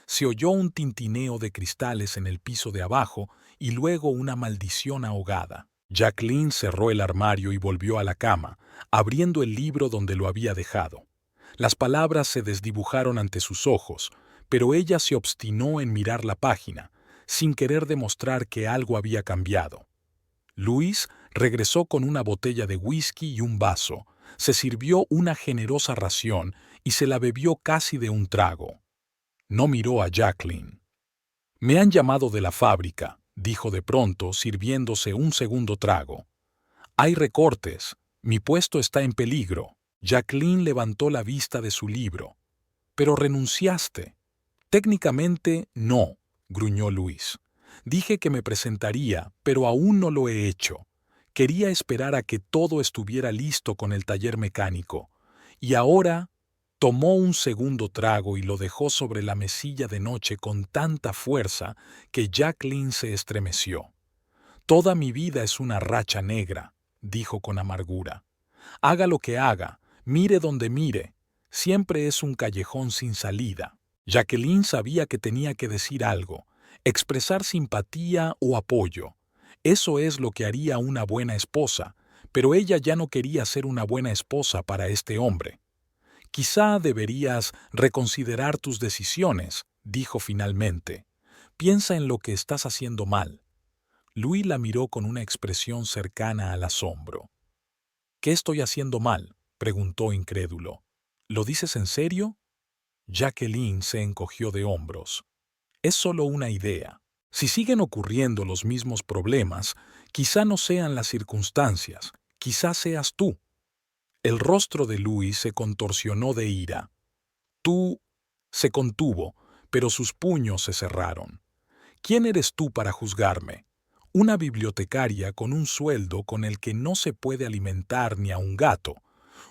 Se oyó un tintineo de cristales en el piso de abajo y luego una maldición ahogada. Jacqueline cerró el armario y volvió a la cama, abriendo el libro donde lo había dejado. Las palabras se desdibujaron ante sus ojos, pero ella se obstinó en mirar la página, sin querer demostrar que algo había cambiado. Louis regresó con una botella de whisky y un vaso, se sirvió una generosa ración y se la bebió casi de un trago. No miró a Jacqueline. «Me han llamado de la fábrica», dijo de pronto, sirviéndose un segundo trago. «Hay recortes. Mi puesto está en peligro». Jacqueline levantó la vista de su libro. «Pero renunciaste». «Técnicamente, no», gruñó Louis. «Dije que me presentaría, pero aún no lo he hecho. Quería esperar a que todo estuviera listo con el taller mecánico. Y ahora...» Tomó un segundo trago y lo dejó sobre la mesilla de noche con tanta fuerza que Jacqueline se estremeció. «Toda mi vida es una racha negra», dijo con amargura. «Haga lo que haga, mire donde mire, siempre es un callejón sin salida». Jacqueline sabía que tenía que decir algo, expresar simpatía o apoyo. Eso es lo que haría una buena esposa, pero ella ya no quería ser una buena esposa para este hombre. «Quizá deberías reconsiderar tus decisiones», dijo finalmente. «Piensa en lo que estás haciendo mal». Louis la miró con una expresión cercana al asombro. «¿Qué estoy haciendo mal?», preguntó incrédulo. «¿Lo dices en serio?». Jacqueline se encogió de hombros. «Es solo una idea. Si siguen ocurriendo los mismos problemas, quizá no sean las circunstancias, quizá seas tú». El rostro de Louis se contorsionó de ira. «Tú...» Se contuvo, pero sus puños se cerraron. «¿Quién eres tú para juzgarme? Una bibliotecaria con un sueldo con el que no se puede alimentar ni a un gato.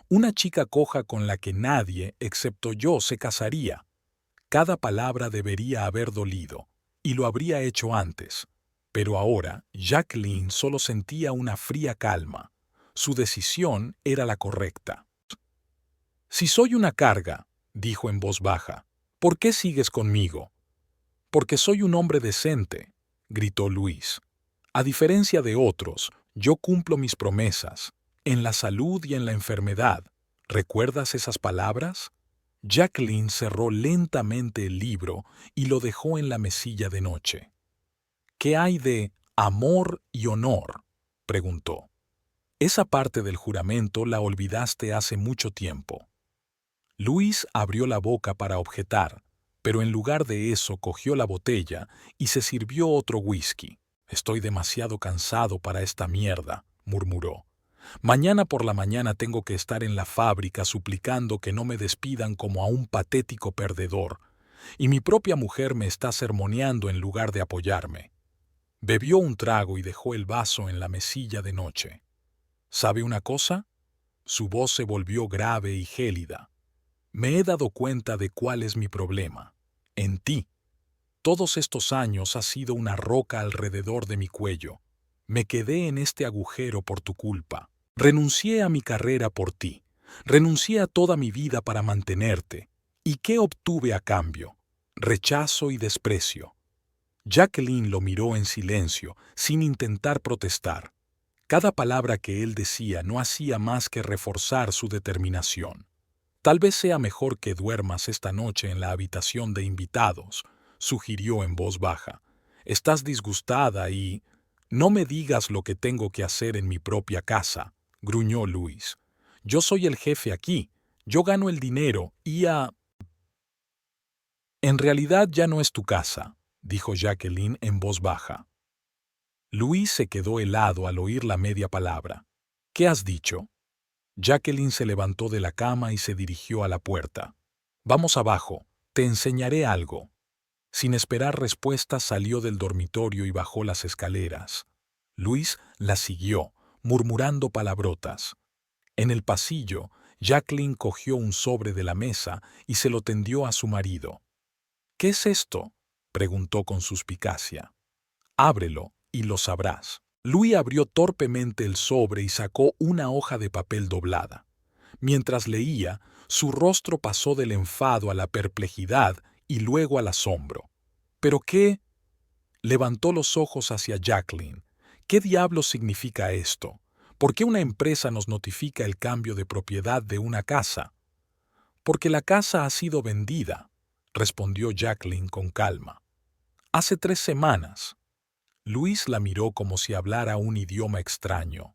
Una chica coja con la que nadie, excepto yo, se casaría». Cada palabra debería haber dolido, y lo habría hecho antes. Pero ahora, Jacqueline solo sentía una fría calma. Su decisión era la correcta. «Si soy una carga», dijo en voz baja, «¿por qué sigues conmigo?» «Porque soy un hombre decente», gritó Louis. «A diferencia de otros, yo cumplo mis promesas, en la salud y en la enfermedad. ¿Recuerdas esas palabras?». Jacqueline cerró lentamente el libro y lo dejó en la mesilla de noche. «¿Qué hay de amor y honor?», preguntó. «Esa parte del juramento la olvidaste hace mucho tiempo». Louis abrió la boca para objetar, pero en lugar de eso cogió la botella y se sirvió otro whisky. «Estoy demasiado cansado para esta mierda», murmuró. «Mañana por la mañana tengo que estar en la fábrica suplicando que no me despidan como a un patético perdedor, y mi propia mujer me está sermoneando en lugar de apoyarme». Bebió un trago y dejó el vaso en la mesilla de noche. «¿Sabe una cosa?». Su voz se volvió grave y gélida. «Me he dado cuenta de cuál es mi problema. En ti. Todos estos años has sido una roca alrededor de mi cuello. Me quedé en este agujero por tu culpa. Renuncié a mi carrera por ti. Renuncié a toda mi vida para mantenerte. ¿Y qué obtuve a cambio? Rechazo y desprecio. Jacqueline lo miró en silencio, sin intentar protestar. Cada palabra que él decía no hacía más que reforzar su determinación. Tal vez sea mejor que duermas esta noche en la habitación de invitados, sugirió en voz baja. Estás disgustada y... No me digas lo que tengo que hacer en mi propia casa, gruñó Luis. Yo soy el jefe aquí. Yo gano el dinero y En realidad ya no es tu casa, dijo Jacqueline en voz baja. Luis se quedó helado al oír la media palabra. ¿Qué has dicho? Jacqueline se levantó de la cama y se dirigió a la puerta. Vamos abajo, te enseñaré algo. Sin esperar respuesta salió del dormitorio y bajó las escaleras. Luis la siguió, murmurando palabrotas. En el pasillo, Jacqueline cogió un sobre de la mesa y se lo tendió a su marido. ¿Qué es esto?, preguntó con suspicacia. Ábrelo y lo sabrás. Louis abrió torpemente el sobre y sacó una hoja de papel doblada. Mientras leía, su rostro pasó del enfado a la perplejidad y luego al asombro. ¿Pero qué? Levantó los ojos hacia Jacqueline. ¿Qué diablos significa esto? ¿Por qué una empresa nos notifica el cambio de propiedad de una casa? Porque la casa ha sido vendida, respondió Jacqueline con calma. Hace 3 semanas. Luis la miró como si hablara un idioma extraño.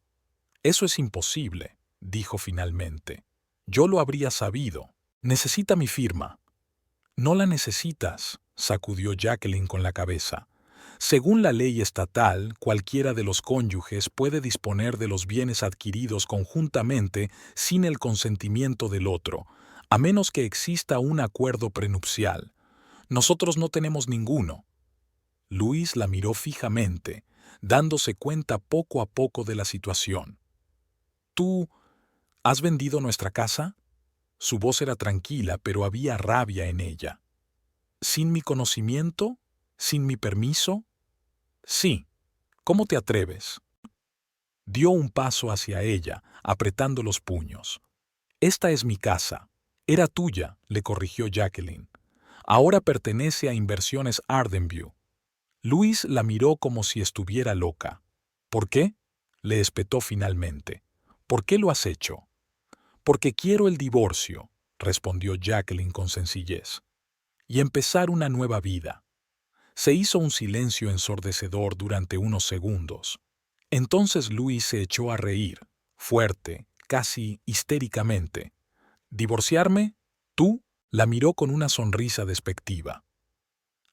Eso es imposible, dijo finalmente. Yo lo habría sabido. Necesita mi firma. No la necesitas, sacudió Jacqueline con la cabeza. Según la ley estatal, cualquiera de los cónyuges puede disponer de los bienes adquiridos conjuntamente sin el consentimiento del otro, a menos que exista un acuerdo prenupcial. Nosotros no tenemos ninguno. Luis la miró fijamente, dándose cuenta poco a poco de la situación. ¿Tú has vendido nuestra casa? Su voz era tranquila, pero había rabia en ella. ¿Sin mi conocimiento? ¿Sin mi permiso? Sí. ¿Cómo te atreves? Dio un paso hacia ella, apretando los puños. Esta es mi casa. Era tuya, le corrigió Jacqueline. Ahora pertenece a Inversiones Ardenview. Luis la miró como si estuviera loca. ¿Por qué? Le espetó finalmente. ¿Por qué lo has hecho? Porque quiero el divorcio, respondió Jacqueline con sencillez. Y empezar una nueva vida. Se hizo un silencio ensordecedor durante unos segundos. Entonces Luis se echó a reír, fuerte, casi histéricamente. ¿Divorciarme? ¿Tú? La miró con una sonrisa despectiva.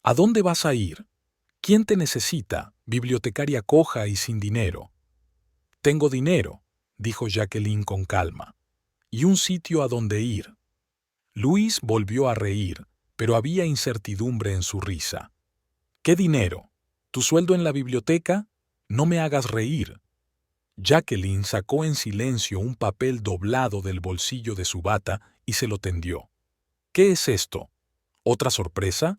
¿A dónde vas a ir? ¿Quién te necesita, bibliotecaria coja y sin dinero? Tengo dinero, dijo Jacqueline con calma, y un sitio a donde ir. Luis volvió a reír, pero había incertidumbre en su risa. ¿Qué dinero? ¿Tu sueldo en la biblioteca? No me hagas reír. Jacqueline sacó en silencio un papel doblado del bolsillo de su bata y se lo tendió. ¿Qué es esto? ¿Otra sorpresa?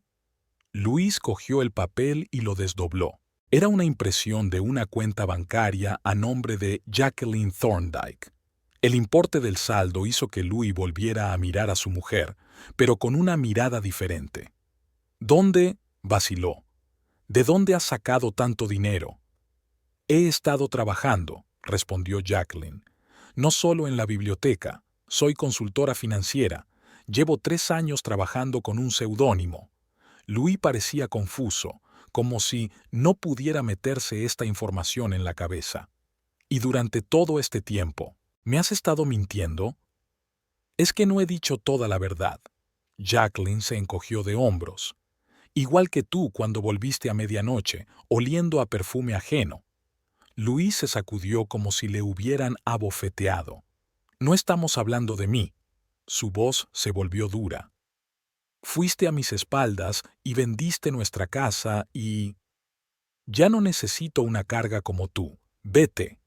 Luis cogió el papel y lo desdobló. Era una impresión de una cuenta bancaria a nombre de Jacqueline Thorndike. El importe del saldo hizo que Luis volviera a mirar a su mujer, pero con una mirada diferente. ¿Dónde? Vaciló. ¿De dónde has sacado tanto dinero? He estado trabajando, respondió Jacqueline. No solo en la biblioteca, soy consultora financiera. Llevo 3 años trabajando con un seudónimo. Luis parecía confuso, como si no pudiera meterse esta información en la cabeza. Y durante todo este tiempo, ¿me has estado mintiendo? Es que no he dicho toda la verdad. Jacqueline se encogió de hombros. Igual que tú cuando volviste a medianoche, oliendo a perfume ajeno. Luis se sacudió como si le hubieran abofeteado. No estamos hablando de mí. Su voz se volvió dura. Fuiste a mis espaldas y vendiste nuestra casa y... Ya no necesito una carga como tú. Vete.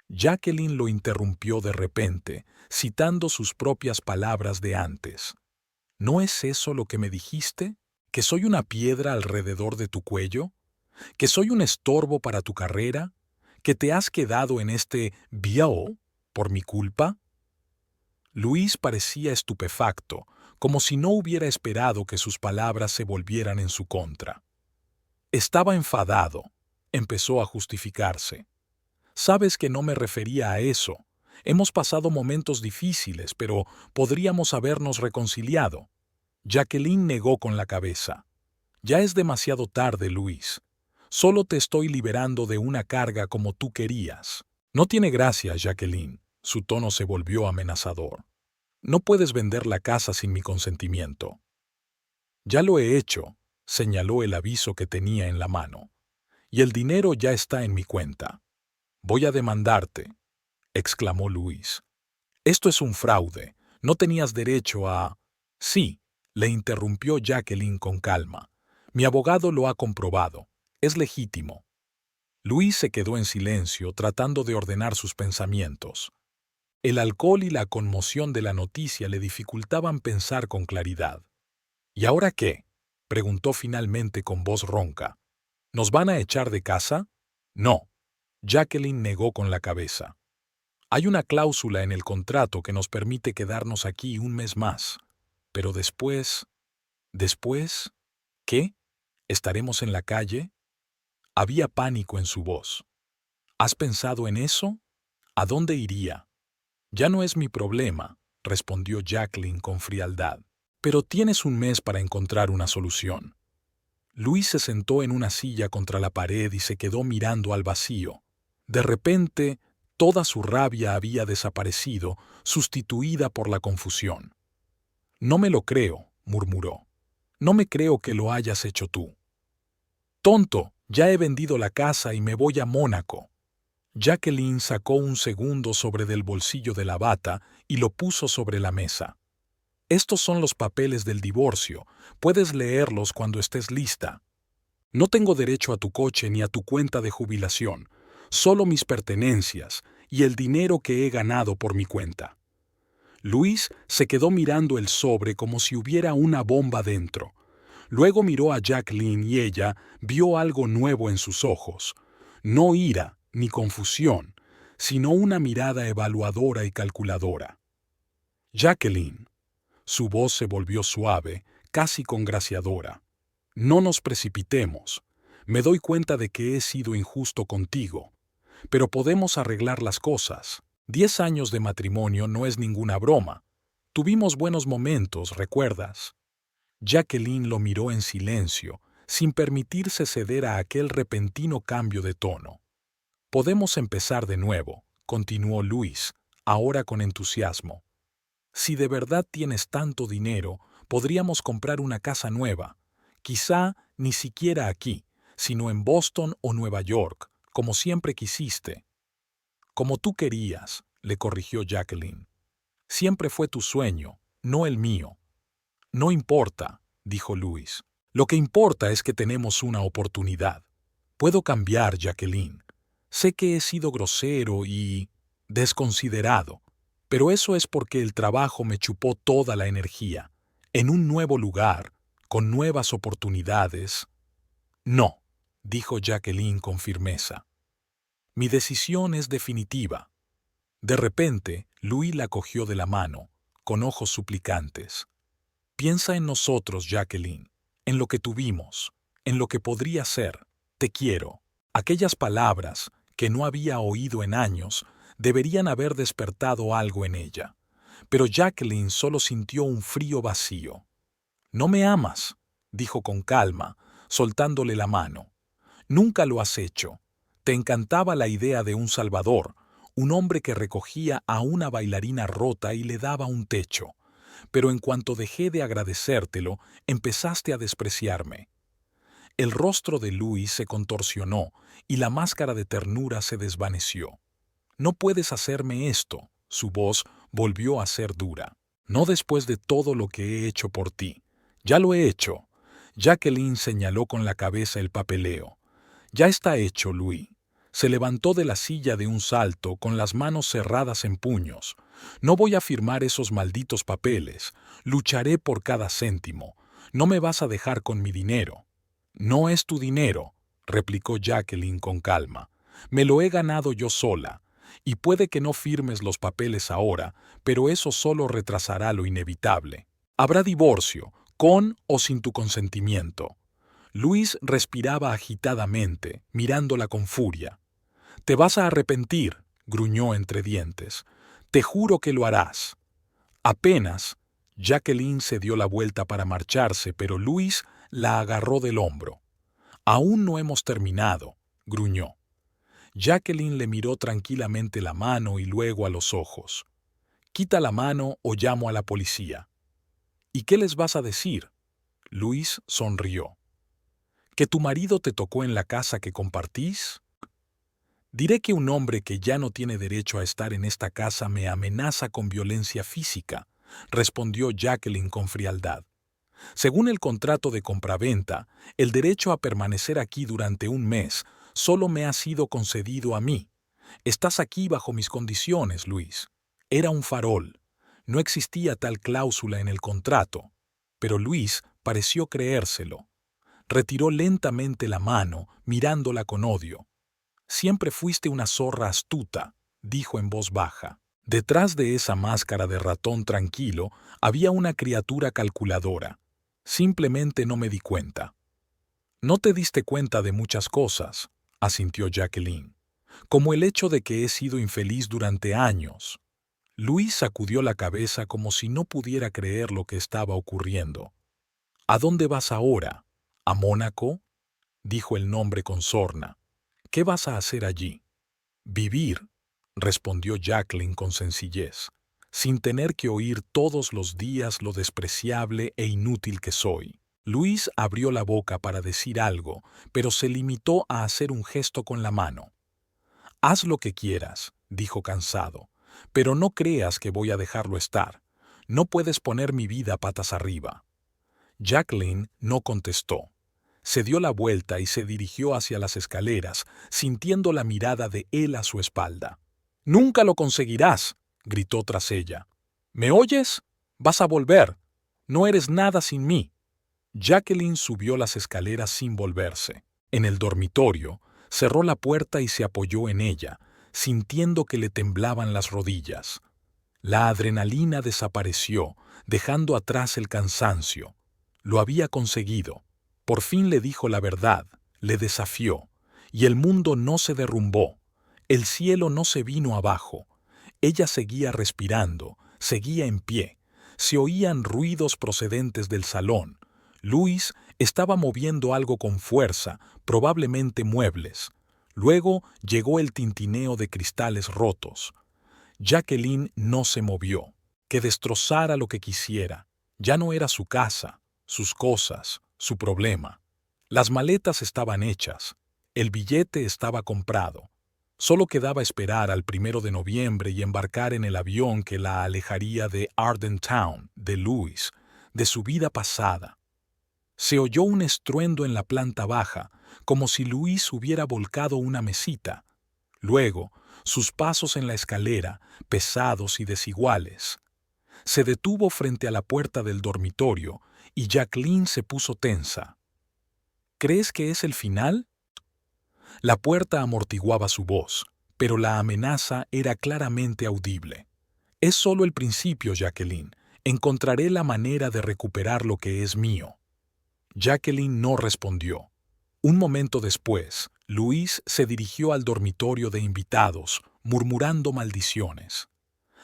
Jacqueline lo interrumpió de repente, citando sus propias palabras de antes. ¿No es eso lo que me dijiste? ¿Que soy una piedra alrededor de tu cuello? ¿Que soy un estorbo para tu carrera? ¿Que te has quedado en este bill por mi culpa? Luis parecía estupefacto, como si no hubiera esperado que sus palabras se volvieran en su contra. Estaba enfadado. Empezó a justificarse. Sabes que no me refería a eso. Hemos pasado momentos difíciles, pero podríamos habernos reconciliado. Jacqueline negó con la cabeza. Ya es demasiado tarde, Luis. Solo te estoy liberando de una carga como tú querías. No tiene gracia, Jacqueline. Su tono se volvió amenazador. No puedes vender la casa sin mi consentimiento. Ya lo he hecho, señaló el aviso que tenía en la mano. Y el dinero ya está en mi cuenta. Voy a demandarte, exclamó Luis. Esto es un fraude. No tenías derecho a... Sí, le interrumpió Jacqueline con calma. Mi abogado lo ha comprobado. Es legítimo. Luis se quedó en silencio, tratando de ordenar sus pensamientos. El alcohol y la conmoción de la noticia le dificultaban pensar con claridad. ¿Y ahora qué?, preguntó finalmente con voz ronca. ¿Nos van a echar de casa? No. Jacqueline negó con la cabeza. Hay una cláusula en el contrato que nos permite quedarnos aquí un mes más. Pero después... ¿Después? ¿Qué? ¿Estaremos en la calle? Había pánico en su voz. ¿Has pensado en eso? ¿A dónde iría? Ya no es mi problema, respondió Jacqueline con frialdad. Pero tienes un mes para encontrar una solución. Luis se sentó en una silla contra la pared y se quedó mirando al vacío. De repente, toda su rabia había desaparecido, sustituida por la confusión. No me lo creo, murmuró. No me creo que lo hayas hecho tú. Tonto, ya he vendido la casa y me voy a Mónaco. Jacqueline sacó un segundo sobre del bolsillo de la bata y lo puso sobre la mesa. Estos son los papeles del divorcio. Puedes leerlos cuando estés lista. No tengo derecho a tu coche ni a tu cuenta de jubilación, solo mis pertenencias y el dinero que he ganado por mi cuenta. Luis se quedó mirando el sobre como si hubiera una bomba dentro. Luego miró a Jacqueline y ella vio algo nuevo en sus ojos. No ira ni confusión, sino una mirada evaluadora y calculadora. Jacqueline. Su voz se volvió suave, casi congraciadora. No nos precipitemos. Me doy cuenta de que he sido injusto contigo. Pero podemos arreglar las cosas. 10 años de matrimonio no es ninguna broma. Tuvimos buenos momentos, ¿recuerdas? Jacqueline lo miró en silencio, sin permitirse ceder a aquel repentino cambio de tono. Podemos empezar de nuevo, continuó Luis, ahora con entusiasmo. Si de verdad tienes tanto dinero, podríamos comprar una casa nueva. Quizá ni siquiera aquí, sino en Boston o Nueva York, como siempre quisiste. Como tú querías, le corrigió Jacqueline. Siempre fue tu sueño, no el mío. No importa, dijo Luis. Lo que importa es que tenemos una oportunidad. Puedo cambiar, Jacqueline. Sé que he sido grosero y desconsiderado, pero eso es porque el trabajo me chupó toda la energía. En un nuevo lugar, con nuevas oportunidades. No, dijo Jacqueline con firmeza. Mi decisión es definitiva. De repente, Luis la cogió de la mano, con ojos suplicantes. Piensa en nosotros, Jacqueline, en lo que tuvimos, en lo que podría ser. Te quiero. Aquellas palabras, que no había oído en años, deberían haber despertado algo en ella. Pero Jacqueline solo sintió un frío vacío. «No me amas», dijo con calma, soltándole la mano. «Nunca lo has hecho. Te encantaba la idea de un salvador, un hombre que recogía a una bailarina rota y le daba un techo. Pero en cuanto dejé de agradecértelo, empezaste a despreciarme». El rostro de Luis se contorsionó y la máscara de ternura se desvaneció. «No puedes hacerme esto», su voz volvió a ser dura. «No después de todo lo que he hecho por ti. Ya lo he hecho». Jacqueline señaló con la cabeza el papeleo. «Ya está hecho, Luis». Se levantó de la silla de un salto con las manos cerradas en puños. «No voy a firmar esos malditos papeles. Lucharé por cada céntimo. No me vas a dejar con mi dinero». «No es tu dinero», replicó Jacqueline con calma. Me lo he ganado yo sola, y puede que no firmes los papeles ahora, pero eso solo retrasará lo inevitable. Habrá divorcio, con o sin tu consentimiento. Luis respiraba agitadamente, mirándola con furia. «Te vas a arrepentir», gruñó entre dientes. «Te juro que lo harás». Apenas, Jacqueline se dio la vuelta para marcharse, pero Luis la agarró del hombro. «Aún no hemos terminado», gruñó. Jacqueline le miró tranquilamente la mano y luego a los ojos. «Quita la mano o llamo a la policía». «¿Y qué les vas a decir?» Luis sonrió. «¿Que tu marido te tocó en la casa que compartís?» «Diré que un hombre que ya no tiene derecho a estar en esta casa me amenaza con violencia física», respondió Jacqueline con frialdad. «Según el contrato de compraventa, el derecho a permanecer aquí durante un mes solo me ha sido concedido a mí. Estás aquí bajo mis condiciones, Luis». Era un farol. No existía tal cláusula en el contrato, pero Luis pareció creérselo. Retiró lentamente la mano, mirándola con odio. «Siempre fuiste una zorra astuta», dijo en voz baja. Detrás de esa máscara de ratón tranquilo había una criatura calculadora. «Simplemente no me di cuenta». «No te diste cuenta de muchas cosas», asintió Jacqueline, «como el hecho de que he sido infeliz durante años». Luis sacudió la cabeza como si no pudiera creer lo que estaba ocurriendo. «¿A dónde vas ahora? ¿A Mónaco?», dijo el nombre con sorna. «¿Qué vas a hacer allí?» «Vivir», respondió Jacqueline con sencillez, «sin tener que oír todos los días lo despreciable e inútil que soy». Luis abrió la boca para decir algo, pero se limitó a hacer un gesto con la mano. «Haz lo que quieras», dijo cansado, «pero no creas que voy a dejarlo estar. No puedes poner mi vida patas arriba». Jacqueline no contestó. Se dio la vuelta y se dirigió hacia las escaleras, sintiendo la mirada de él a su espalda. «Nunca lo conseguirás», gritó tras ella. «¿Me oyes? Vas a volver. No eres nada sin mí». Jacqueline subió las escaleras sin volverse. En el dormitorio, cerró la puerta y se apoyó en ella, sintiendo que le temblaban las rodillas. La adrenalina desapareció, dejando atrás el cansancio. Lo había conseguido. Por fin le dijo la verdad, le desafió, y el mundo no se derrumbó. El cielo no se vino abajo. Ella seguía respirando, seguía en pie. Se oían ruidos procedentes del salón. Luis estaba moviendo algo con fuerza, probablemente muebles. Luego llegó el tintineo de cristales rotos. Jacqueline no se movió. Que destrozara lo que quisiera. Ya no era su casa, sus cosas, su problema. Las maletas estaban hechas. El billete estaba comprado. Solo quedaba esperar al 1 de noviembre y embarcar en el avión que la alejaría de Arden Town, de Luis, de su vida pasada. Se oyó un estruendo en la planta baja, como si Luis hubiera volcado una mesita. Luego, sus pasos en la escalera, pesados y desiguales. Se detuvo frente a la puerta del dormitorio y Jacqueline se puso tensa. «¿Crees que es el final?» La puerta amortiguaba su voz, pero la amenaza era claramente audible. «Es solo el principio, Jacqueline. Encontraré la manera de recuperar lo que es mío». Jacqueline no respondió. Un momento después, Luis se dirigió al dormitorio de invitados, murmurando maldiciones.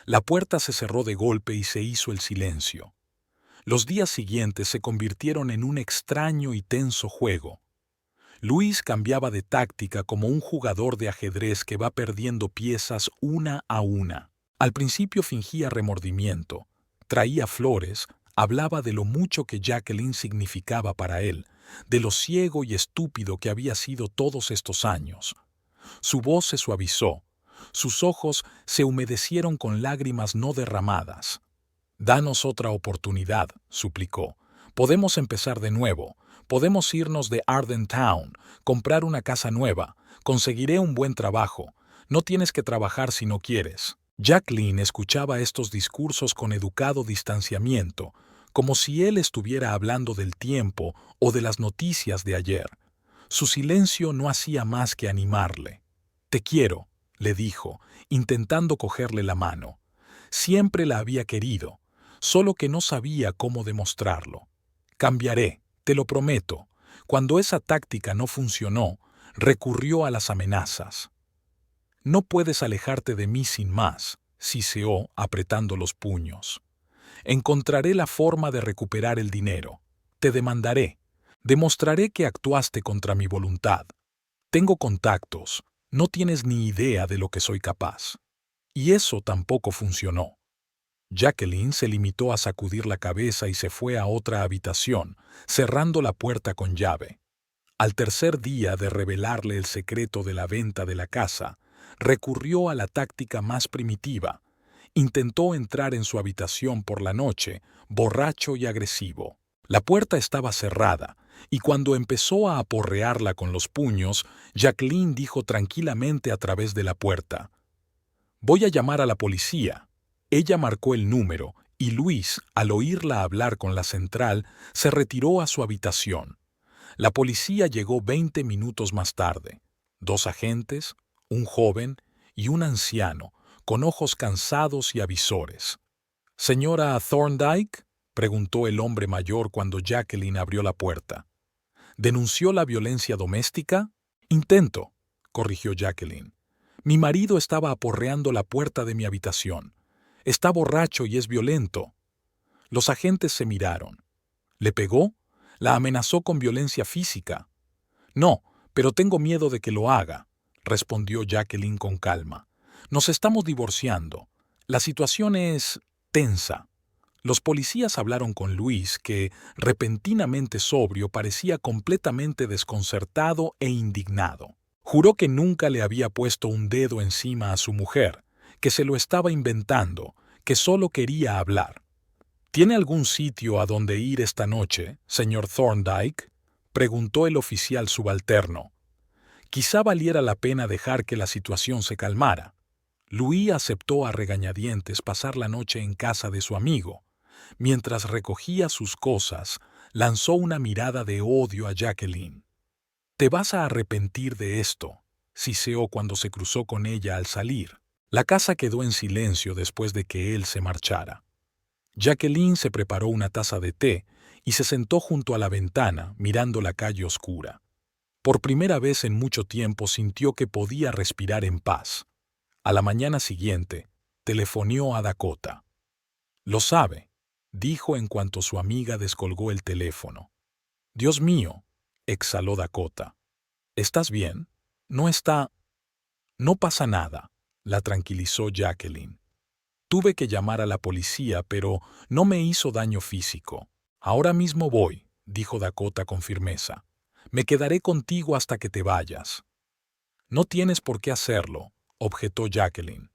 La puerta se cerró de golpe y se hizo el silencio. Los días siguientes se convirtieron en un extraño y tenso juego. Luis cambiaba de táctica como un jugador de ajedrez que va perdiendo piezas una a una. Al principio fingía remordimiento, traía flores, hablaba de lo mucho que Jacqueline significaba para él, de lo ciego y estúpido que había sido todos estos años. Su voz se suavizó, sus ojos se humedecieron con lágrimas no derramadas. «Danos otra oportunidad», suplicó. «Podemos empezar de nuevo. Podemos irnos de Arden Town, comprar una casa nueva. Conseguiré un buen trabajo. No tienes que trabajar si no quieres». Jacqueline escuchaba estos discursos con educado distanciamiento, como si él estuviera hablando del tiempo o de las noticias de ayer. Su silencio no hacía más que animarle. Te quiero, le dijo, intentando cogerle la mano. Siempre la había querido, solo que no sabía cómo demostrarlo. Cambiaré, te lo prometo. Cuando esa táctica no funcionó, recurrió a las amenazas. No puedes alejarte de mí sin más, siseó apretando los puños. Encontraré la forma de recuperar el dinero. Te demandaré. Demostraré que actuaste contra mi voluntad. Tengo contactos. No tienes ni idea de lo que soy capaz. Y eso tampoco funcionó. Jacqueline se limitó a sacudir la cabeza y se fue a otra habitación, cerrando la puerta con llave. Al tercer día de revelarle el secreto de la venta de la casa, recurrió a la táctica más primitiva. Intentó entrar en su habitación por la noche, borracho y agresivo. La puerta estaba cerrada, y cuando empezó a aporrearla con los puños, Jacqueline dijo tranquilamente a través de la puerta: «Voy a llamar a la policía». Ella marcó el número, y Luis, al oírla hablar con la central, se retiró a su habitación. La policía llegó 20 minutos más tarde. 2 agentes, un joven y un anciano, con ojos cansados y avisores. «¿Señora Thorndyke?», preguntó el hombre mayor cuando Jacqueline abrió la puerta. «¿Denunció la violencia doméstica?». «Intento», corrigió Jacqueline. «Mi marido estaba aporreando la puerta de mi habitación. Está borracho y es violento». Los agentes se miraron. «¿Le pegó? ¿La amenazó con violencia física?». «No, pero tengo miedo de que lo haga», respondió Jacqueline con calma. «Nos estamos divorciando. La situación es tensa». Los policías hablaron con Luis, que, repentinamente sobrio, parecía completamente desconcertado e indignado. Juró que nunca le había puesto un dedo encima a su mujer, que se lo estaba inventando, que solo quería hablar. «¿Tiene algún sitio a donde ir esta noche, señor Thorndyke?», preguntó el oficial subalterno. Quizá valiera la pena dejar que la situación se calmara. Louis aceptó a regañadientes pasar la noche en casa de su amigo. Mientras recogía sus cosas, lanzó una mirada de odio a Jacqueline. «Te vas a arrepentir de esto», siseó cuando se cruzó con ella al salir. La casa quedó en silencio después de que él se marchara. Jacqueline se preparó una taza de té y se sentó junto a la ventana, mirando la calle oscura. Por primera vez en mucho tiempo sintió que podía respirar en paz. A la mañana siguiente, telefoneó a Dakota. «Lo sabe», dijo en cuanto su amiga descolgó el teléfono. «Dios mío», exhaló Dakota. «¿Estás bien? No está...». «No pasa nada», la tranquilizó Jacqueline. «Tuve que llamar a la policía, pero no me hizo daño físico. Ahora mismo voy», dijo Dakota con firmeza. «Me quedaré contigo hasta que te vayas». «No tienes por qué hacerlo», objetó Jacqueline.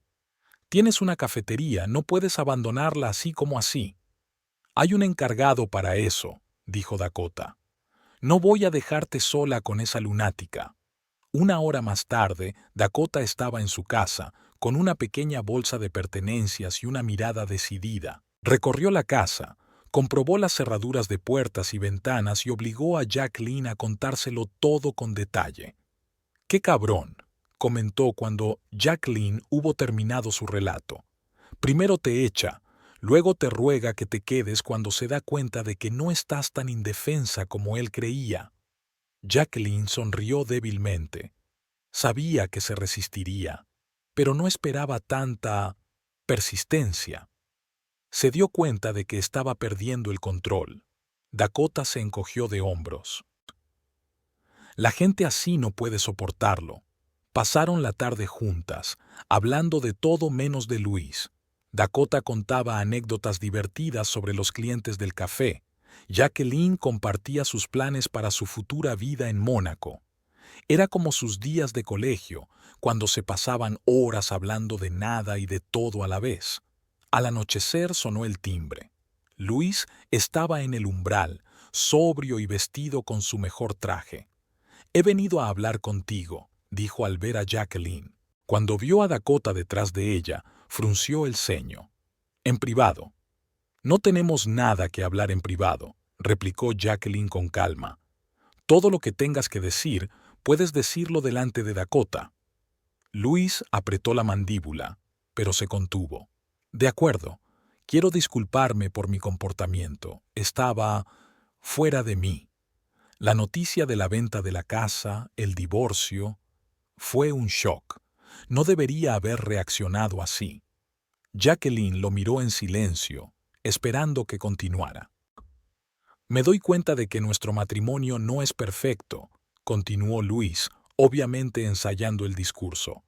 «Tienes una cafetería, no puedes abandonarla así como así». «Hay un encargado para eso», dijo Dakota. «No voy a dejarte sola con esa lunática». Una hora más tarde, Dakota estaba en su casa, con una pequeña bolsa de pertenencias y una mirada decidida. Recorrió la casa, comprobó las cerraduras de puertas y ventanas y obligó a Jacqueline a contárselo todo con detalle. «Qué cabrón», comentó cuando Jacqueline hubo terminado su relato. «Primero te echa, luego te ruega que te quedes cuando se da cuenta de que no estás tan indefensa como él creía». Jacqueline sonrió débilmente. Sabía que se resistiría, pero no esperaba tanta persistencia. Se dio cuenta de que estaba perdiendo el control. Dakota se encogió de hombros. «La gente así no puede soportarlo». Pasaron la tarde juntas, hablando de todo menos de Luis. Dakota contaba anécdotas divertidas sobre los clientes del café. Jacqueline compartía sus planes para su futura vida en Mónaco. Era como sus días de colegio, cuando se pasaban horas hablando de nada y de todo a la vez. Al anochecer sonó el timbre. Luis estaba en el umbral, sobrio y vestido con su mejor traje. «He venido a hablar contigo», dijo al ver a Jacqueline. Cuando vio a Dakota detrás de ella, frunció el ceño. «En privado». «No tenemos nada que hablar en privado», replicó Jacqueline con calma. «Todo lo que tengas que decir, puedes decirlo delante de Dakota». Luis apretó la mandíbula, pero se contuvo. De acuerdo, quiero disculparme por mi comportamiento. Estaba fuera de mí. La noticia de la venta de la casa, el divorcio, fue un shock. No debería haber reaccionado así. Jacqueline lo miró en silencio, esperando que continuara. Me doy cuenta de que nuestro matrimonio no es perfecto, continuó Luis, obviamente ensayando el discurso.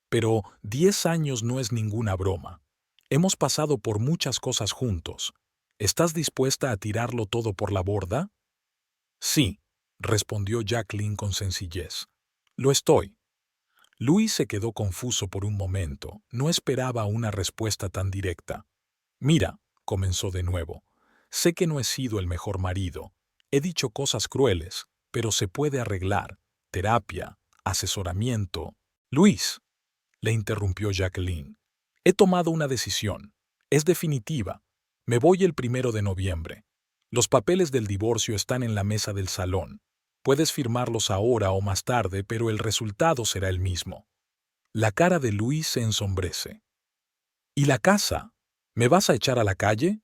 Pero 10 años no es ninguna broma. Hemos pasado por muchas cosas juntos. ¿Estás dispuesta a tirarlo todo por la borda? Sí, respondió Jacqueline con sencillez. Lo estoy. Luis se quedó confuso por un momento. No esperaba una respuesta tan directa. Mira, comenzó de nuevo. Sé que no he sido el mejor marido. He dicho cosas crueles, pero se puede arreglar. Terapia, asesoramiento. Luis, le interrumpió Jacqueline. He tomado una decisión. Es definitiva. Me voy el 1 de noviembre. Los papeles del divorcio están en la mesa del salón. Puedes firmarlos ahora o más tarde, pero el resultado será el mismo. La cara de Luis se ensombrece. ¿Y la casa? ¿Me vas a echar a la calle?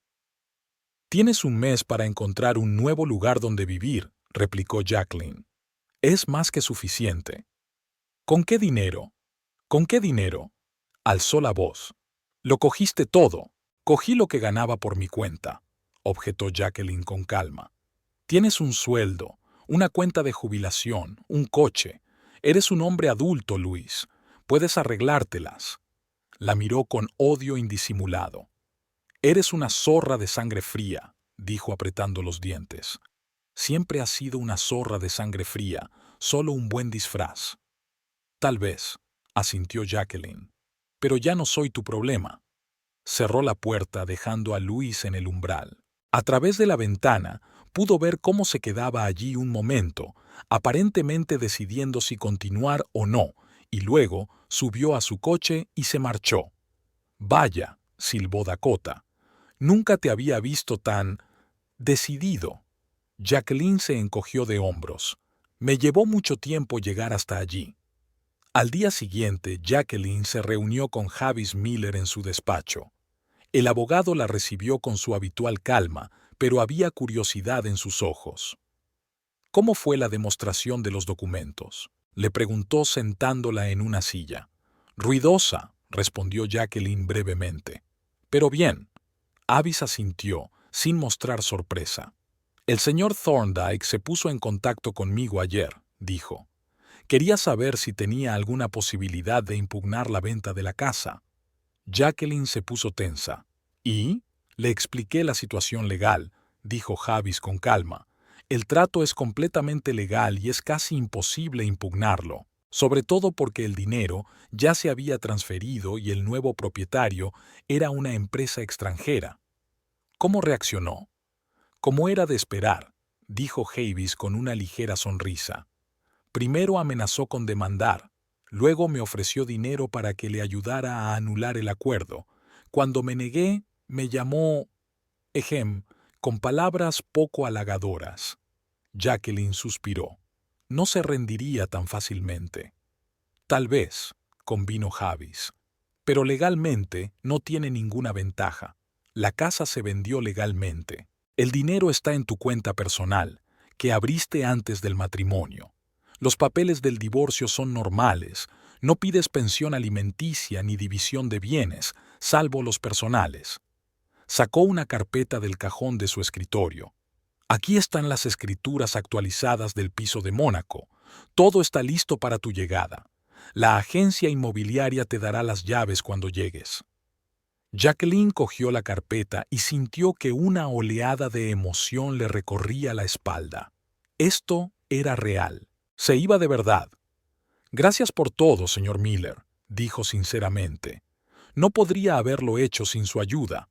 Tienes un mes para encontrar un nuevo lugar donde vivir, replicó Jacqueline. Es más que suficiente. ¿Con qué dinero? ¿Con qué dinero? Alzó la voz. Lo cogiste todo. Cogí lo que ganaba por mi cuenta, objetó Jacqueline con calma. Tienes un sueldo, una cuenta de jubilación, un coche. Eres un hombre adulto, Luis. Puedes arreglártelas. La miró con odio indisimulado. Eres una zorra de sangre fría, dijo apretando los dientes. Siempre has sido una zorra de sangre fría, solo un buen disfraz. Tal vez, asintió Jacqueline. Pero ya no soy tu problema. Cerró la puerta dejando a Luis en el umbral. A través de la ventana pudo ver cómo se quedaba allí un momento, aparentemente decidiendo si continuar o no, y luego subió a su coche y se marchó. Vaya, silbó Dakota. Nunca te había visto tan decidido. Jacqueline se encogió de hombros. Me llevó mucho tiempo llegar hasta allí. Al día siguiente, Jacqueline se reunió con Javis Miller en su despacho. El abogado la recibió con su habitual calma, pero había curiosidad en sus ojos. ¿Cómo fue la demostración de los documentos?, le preguntó sentándola en una silla. Ruidosa, respondió Jacqueline brevemente. Pero bien. Avis asintió, sin mostrar sorpresa. El señor Thorndyke se puso en contacto conmigo ayer, dijo. Quería saber si tenía alguna posibilidad de impugnar la venta de la casa. Jacqueline se puso tensa. ¿Y? Le expliqué la situación legal, dijo Javis con calma. El trato es completamente legal y es casi imposible impugnarlo, sobre todo porque el dinero ya se había transferido y el nuevo propietario era una empresa extranjera. ¿Cómo reaccionó? Como era de esperar, dijo Javis con una ligera sonrisa. Primero amenazó con demandar, luego me ofreció dinero para que le ayudara a anular el acuerdo. Cuando me negué, me llamó, con palabras poco halagadoras. Jacqueline suspiró. No se rendiría tan fácilmente. Tal vez, convino Javis. Pero legalmente no tiene ninguna ventaja. La casa se vendió legalmente. El dinero está en tu cuenta personal, que abriste antes del matrimonio. Los papeles del divorcio son normales. No pides pensión alimenticia ni división de bienes, salvo los personales. Sacó una carpeta del cajón de su escritorio. Aquí están las escrituras actualizadas del piso de Mónaco. Todo está listo para tu llegada. La agencia inmobiliaria te dará las llaves cuando llegues. Jacqueline cogió la carpeta y sintió que una oleada de emoción le recorría la espalda. Esto era real. Se iba de verdad. Gracias por todo, señor Miller, dijo sinceramente. No podría haberlo hecho sin su ayuda.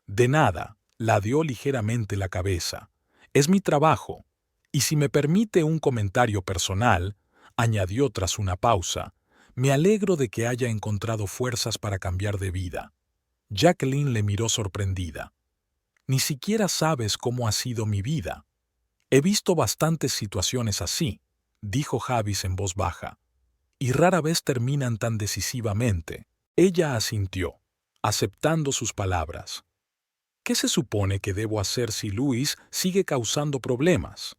De nada, ladeó ligeramente la cabeza. Es mi trabajo. Y si me permite un comentario personal, añadió tras una pausa, me alegro de que haya encontrado fuerzas para cambiar de vida. Jacqueline le miró sorprendida. Ni siquiera sabes cómo ha sido mi vida. He visto bastantes situaciones así, dijo Javis en voz baja. y rara vez terminan tan decisivamente. Ella asintió, aceptando sus palabras. ¿Qué se supone que debo hacer si Luis sigue causando problemas?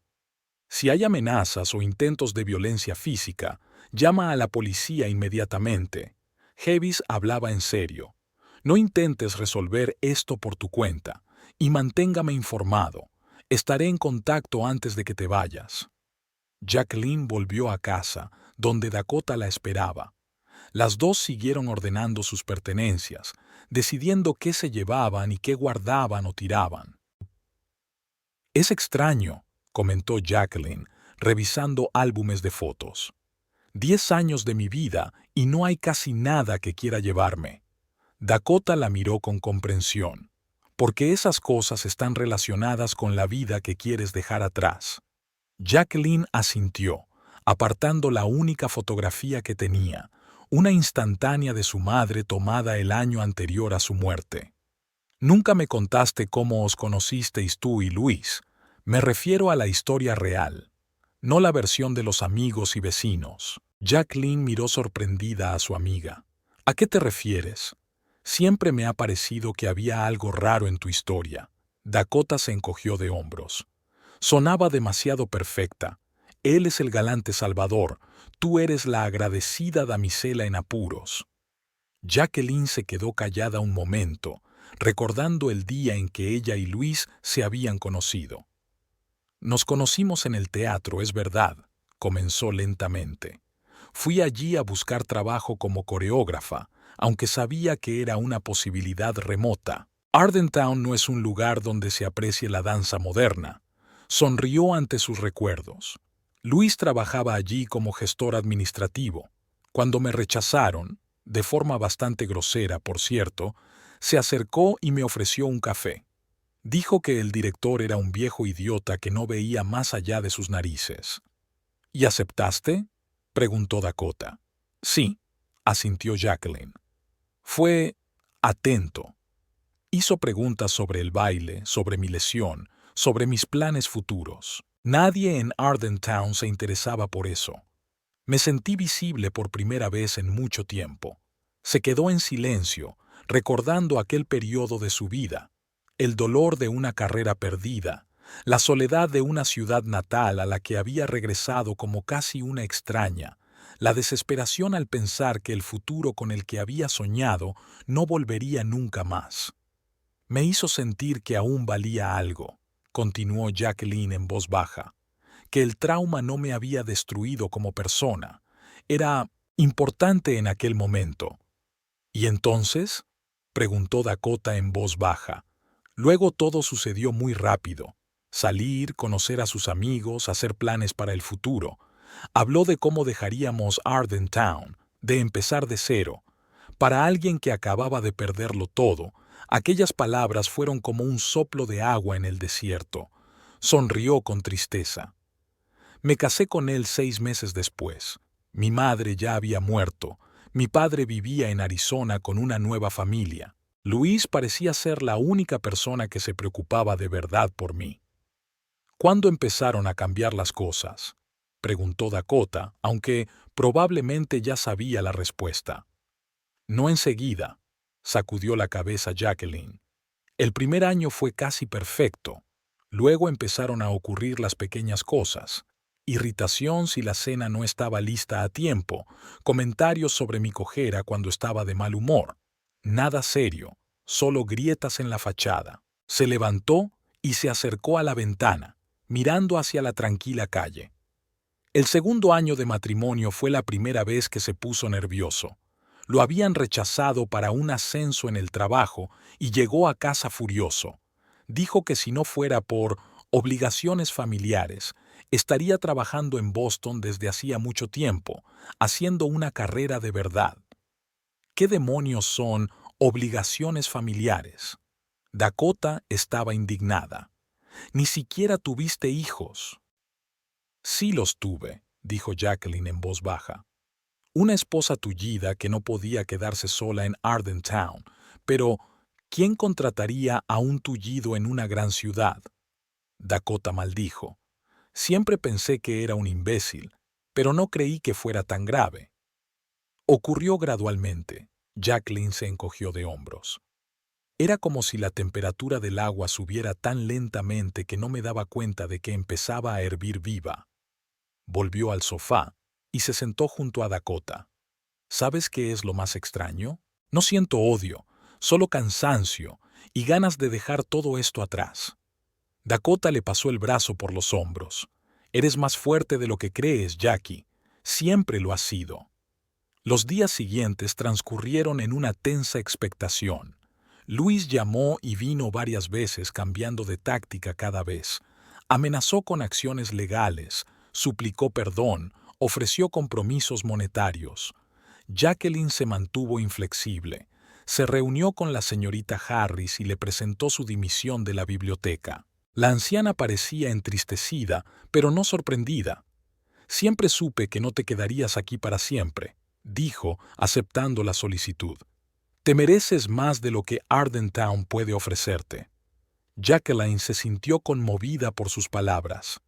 Si hay amenazas o intentos de violencia física, llama a la policía inmediatamente. Hevis hablaba en serio. No intentes resolver esto por tu cuenta y manténgame informado. Estaré en contacto antes de que te vayas. Jacqueline volvió a casa, donde Dakota la esperaba. Las dos siguieron ordenando sus pertenencias, decidiendo qué se llevaban y qué guardaban o tiraban. «Es extraño», comentó Jacqueline, revisando álbumes de fotos. 10 años de mi vida y no hay casi nada que quiera llevarme. Dakota la miró con comprensión, porque esas cosas están relacionadas con la vida que quieres dejar atrás. Jacqueline asintió, apartando la única fotografía que tenía, una instantánea de su madre tomada el año anterior a su muerte. Nunca me contaste cómo os conocisteis tú y Luis. Me refiero a la historia real, no la versión de los amigos y vecinos. Jacqueline miró sorprendida a su amiga. ¿A qué te refieres? Siempre me ha parecido que había algo raro en tu historia. Dakota se encogió de hombros. Sonaba demasiado perfecta. Él es el galante salvador, tú eres la agradecida damisela en apuros. Jacqueline se quedó callada un momento, recordando el día en que ella y Luis se habían conocido. Nos conocimos en el teatro, es verdad, comenzó lentamente. Fui allí a buscar trabajo como coreógrafa, aunque sabía que era una posibilidad remota. Ardentown no es un lugar donde se aprecie la danza moderna. Sonrió ante sus recuerdos. Luis trabajaba allí como gestor administrativo. Cuando me rechazaron, de forma bastante grosera, por cierto, se acercó y me ofreció un café. Dijo que el director era un viejo idiota que no veía más allá de sus narices. ¿Y aceptaste?, preguntó Dakota. Sí, asintió Jacqueline. Fue atento. Hizo preguntas sobre el baile, sobre mi lesión, sobre mis planes futuros. Nadie en Ardentown se interesaba por eso. Me sentí visible por primera vez en mucho tiempo. Se quedó en silencio, recordando aquel periodo de su vida, el dolor de una carrera perdida, la soledad de una ciudad natal a la que había regresado como casi una extraña, la desesperación al pensar que el futuro con el que había soñado no volvería nunca más. Me hizo sentir que aún valía algo, continuó Jacqueline en voz baja, que el trauma no me había destruido como persona. Era importante en aquel momento. ¿Y entonces?, preguntó Dakota en voz baja. Luego todo sucedió muy rápido. Salir, conocer a sus amigos, hacer planes para el futuro. Habló de cómo dejaríamos Ardentown, de empezar de cero. Para alguien que acababa de perderlo todo, aquellas palabras fueron como un soplo de agua en el desierto. Sonrió con tristeza. Me casé con él 6 meses después. Mi madre ya había muerto. Mi padre vivía en Arizona con una nueva familia. Luis parecía ser la única persona que se preocupaba de verdad por mí. ¿Cuándo empezaron a cambiar las cosas?, preguntó Dakota, aunque probablemente ya sabía la respuesta. No enseguida, sacudió la cabeza Jacqueline. El primer año fue casi perfecto. Luego empezaron a ocurrir las pequeñas cosas. Irritación si la cena no estaba lista a tiempo, comentarios sobre mi cojera cuando estaba de mal humor. Nada serio, solo grietas en la fachada. Se levantó y se acercó a la ventana, mirando hacia la tranquila calle. El segundo año de matrimonio fue la primera vez que se puso nervioso. Lo habían rechazado para un ascenso en el trabajo y llegó a casa furioso. Dijo que si no fuera por obligaciones familiares, estaría trabajando en Boston desde hacía mucho tiempo, haciendo una carrera de verdad. ¿Qué demonios son obligaciones familiares? Dakota estaba indignada. Ni siquiera tuviste hijos. Sí los tuve, dijo Jacqueline en voz baja. Una esposa tullida que no podía quedarse sola en Ardentown, pero ¿quién contrataría a un tullido en una gran ciudad? Dakota maldijo. Siempre pensé que era un imbécil, pero no creí que fuera tan grave. Ocurrió gradualmente. Jacqueline se encogió de hombros. Era como si la temperatura del agua subiera tan lentamente que no me daba cuenta de que empezaba a hervir viva. Volvió al sofá y se sentó junto a Dakota. ¿Sabes qué es lo más extraño? No siento odio, solo cansancio y ganas de dejar todo esto atrás. Dakota le pasó el brazo por los hombros. Eres más fuerte de lo que crees, Jackie. Siempre lo has sido. Los días siguientes transcurrieron en una tensa expectación. Luis llamó y vino varias veces cambiando de táctica cada vez. Amenazó con acciones legales, suplicó perdón, ofreció compromisos monetarios. Jacqueline se mantuvo inflexible. Se reunió con la señorita Harris y le presentó su dimisión de la biblioteca. La anciana parecía entristecida, pero no sorprendida. Siempre supe que no te quedarías aquí para siempre, dijo, aceptando la solicitud. Te mereces más de lo que Ardentown puede ofrecerte. Jacqueline se sintió conmovida por sus palabras.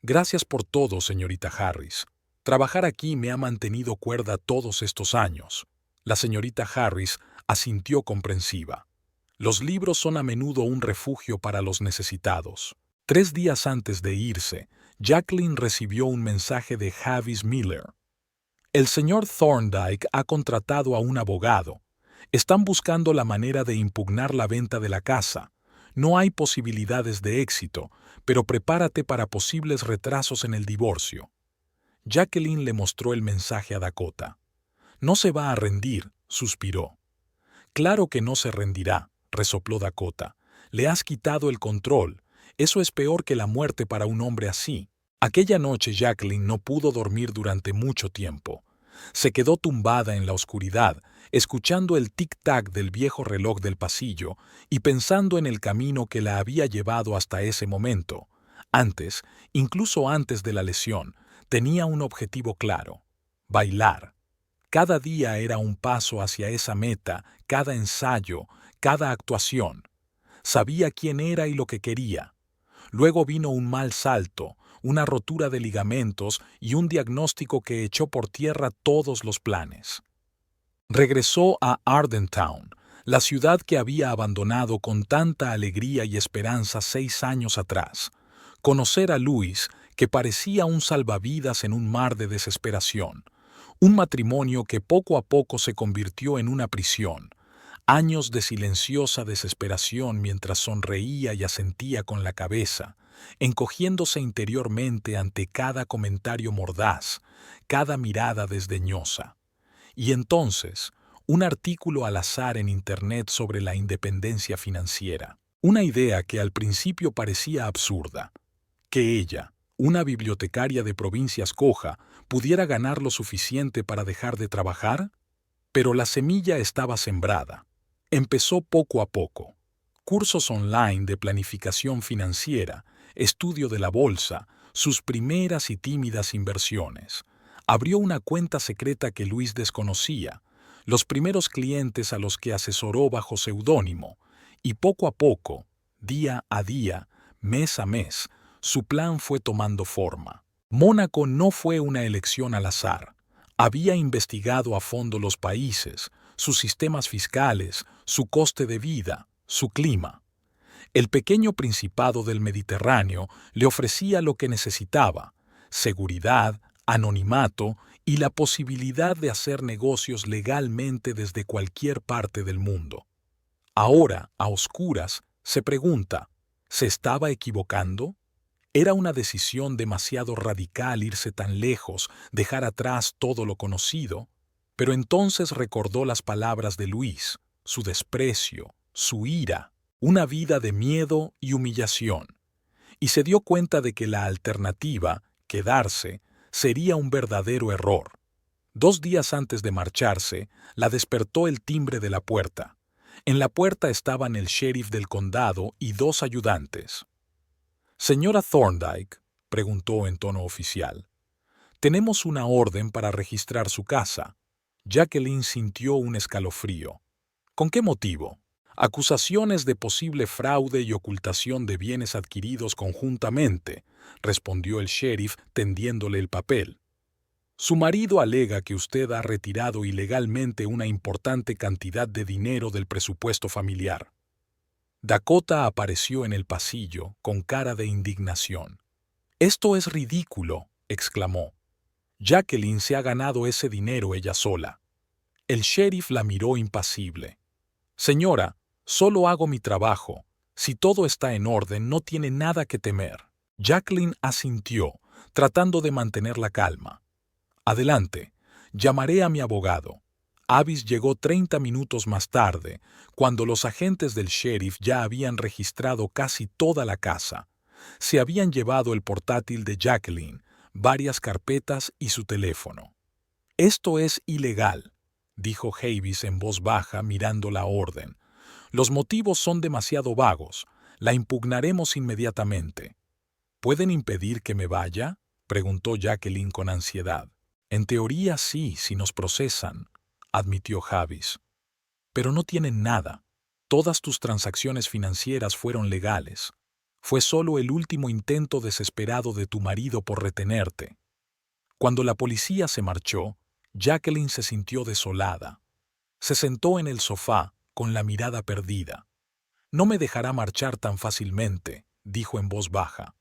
Gracias por todo, señorita Harris. Trabajar aquí me ha mantenido cuerda todos estos años. La señorita Harris asintió comprensiva. Los libros son a menudo un refugio para los necesitados. 3 días antes de irse, Jacqueline recibió un mensaje de Havis Miller. El señor Thorndyke ha contratado a un abogado. Están buscando la manera de impugnar la venta de la casa. No hay posibilidades de éxito, pero prepárate para posibles retrasos en el divorcio. Jacqueline le mostró el mensaje a Dakota. No se va a rendir, suspiró. Claro que no se rendirá, resopló Dakota. Le has quitado el control. Eso es peor que la muerte para un hombre así. Aquella noche Jacqueline no pudo dormir durante mucho tiempo. Se quedó tumbada en la oscuridad, escuchando el tic-tac del viejo reloj del pasillo y pensando en el camino que la había llevado hasta ese momento. Antes, incluso antes de la lesión, tenía un objetivo claro: bailar. Cada día era un paso hacia esa meta, cada ensayo, cada actuación. Sabía quién era y lo que quería. Luego vino un mal salto, una rotura de ligamentos y un diagnóstico que echó por tierra todos los planes. Regresó a Ardentown, la ciudad que había abandonado con tanta alegría y esperanza 6 años atrás. Conocer a Luis, que parecía un salvavidas en un mar de desesperación. Un matrimonio que poco a poco se convirtió en una prisión. Años de silenciosa desesperación mientras sonreía y asentía con la cabeza, encogiéndose interiormente ante cada comentario mordaz, cada mirada desdeñosa. Y entonces, un artículo al azar en Internet sobre la independencia financiera. Una idea que al principio parecía absurda. Que ella, una bibliotecaria de Provincias Coja, pudiera ganar lo suficiente para dejar de trabajar. Pero la semilla estaba sembrada. Empezó poco a poco. Cursos online de planificación financiera, estudio de la bolsa, sus primeras y tímidas inversiones. Abrió una cuenta secreta que Luis desconocía, los primeros clientes a los que asesoró bajo seudónimo, y poco a poco, día a día, mes a mes, su plan fue tomando forma. Mónaco no fue una elección al azar. Había investigado a fondo los países, sus sistemas fiscales, su coste de vida, su clima. El pequeño principado del Mediterráneo le ofrecía lo que necesitaba: seguridad, anonimato y la posibilidad de hacer negocios legalmente desde cualquier parte del mundo. Ahora, a oscuras, se pregunta, ¿se estaba equivocando? ¿Era una decisión demasiado radical irse tan lejos, dejar atrás todo lo conocido? Pero entonces recordó las palabras de Luis, su desprecio, su ira, una vida de miedo y humillación, y se dio cuenta de que la alternativa, quedarse, sería un verdadero error. 2 días antes de marcharse, la despertó el timbre de la puerta. En la puerta estaban el sheriff del condado y 2 ayudantes. «Señora Thorndyke», preguntó en tono oficial, «tenemos una orden para registrar su casa». Jacqueline sintió un escalofrío. ¿Con qué motivo? «Acusaciones de posible fraude y ocultación de bienes adquiridos conjuntamente», respondió el sheriff tendiéndole el papel. Su marido alega que usted ha retirado ilegalmente una importante cantidad de dinero del presupuesto familiar. Dakota apareció en el pasillo con cara de indignación. «Esto es ridículo», exclamó. «Jacqueline se ha ganado ese dinero ella sola». El sheriff la miró impasible. «Señora, solo hago mi trabajo. Si todo está en orden, no tiene nada que temer». Jacqueline asintió, tratando de mantener la calma. «Adelante, llamaré a mi abogado». Avis llegó 30 minutos más tarde, cuando los agentes del sheriff ya habían registrado casi toda la casa. Se habían llevado el portátil de Jacqueline, varias carpetas y su teléfono. «Esto es ilegal», dijo Avis en voz baja mirando la orden. «Los motivos son demasiado vagos. La impugnaremos inmediatamente». «¿Pueden impedir que me vaya?», preguntó Jacqueline con ansiedad. «En teoría sí, si nos procesan», admitió Avis. «Pero no tienen nada. Todas tus transacciones financieras fueron legales. Fue solo el último intento desesperado de tu marido por retenerte». Cuando la policía se marchó, Jacqueline se sintió desolada. Se sentó en el sofá, con la mirada perdida. «No me dejará marchar tan fácilmente», dijo en voz baja.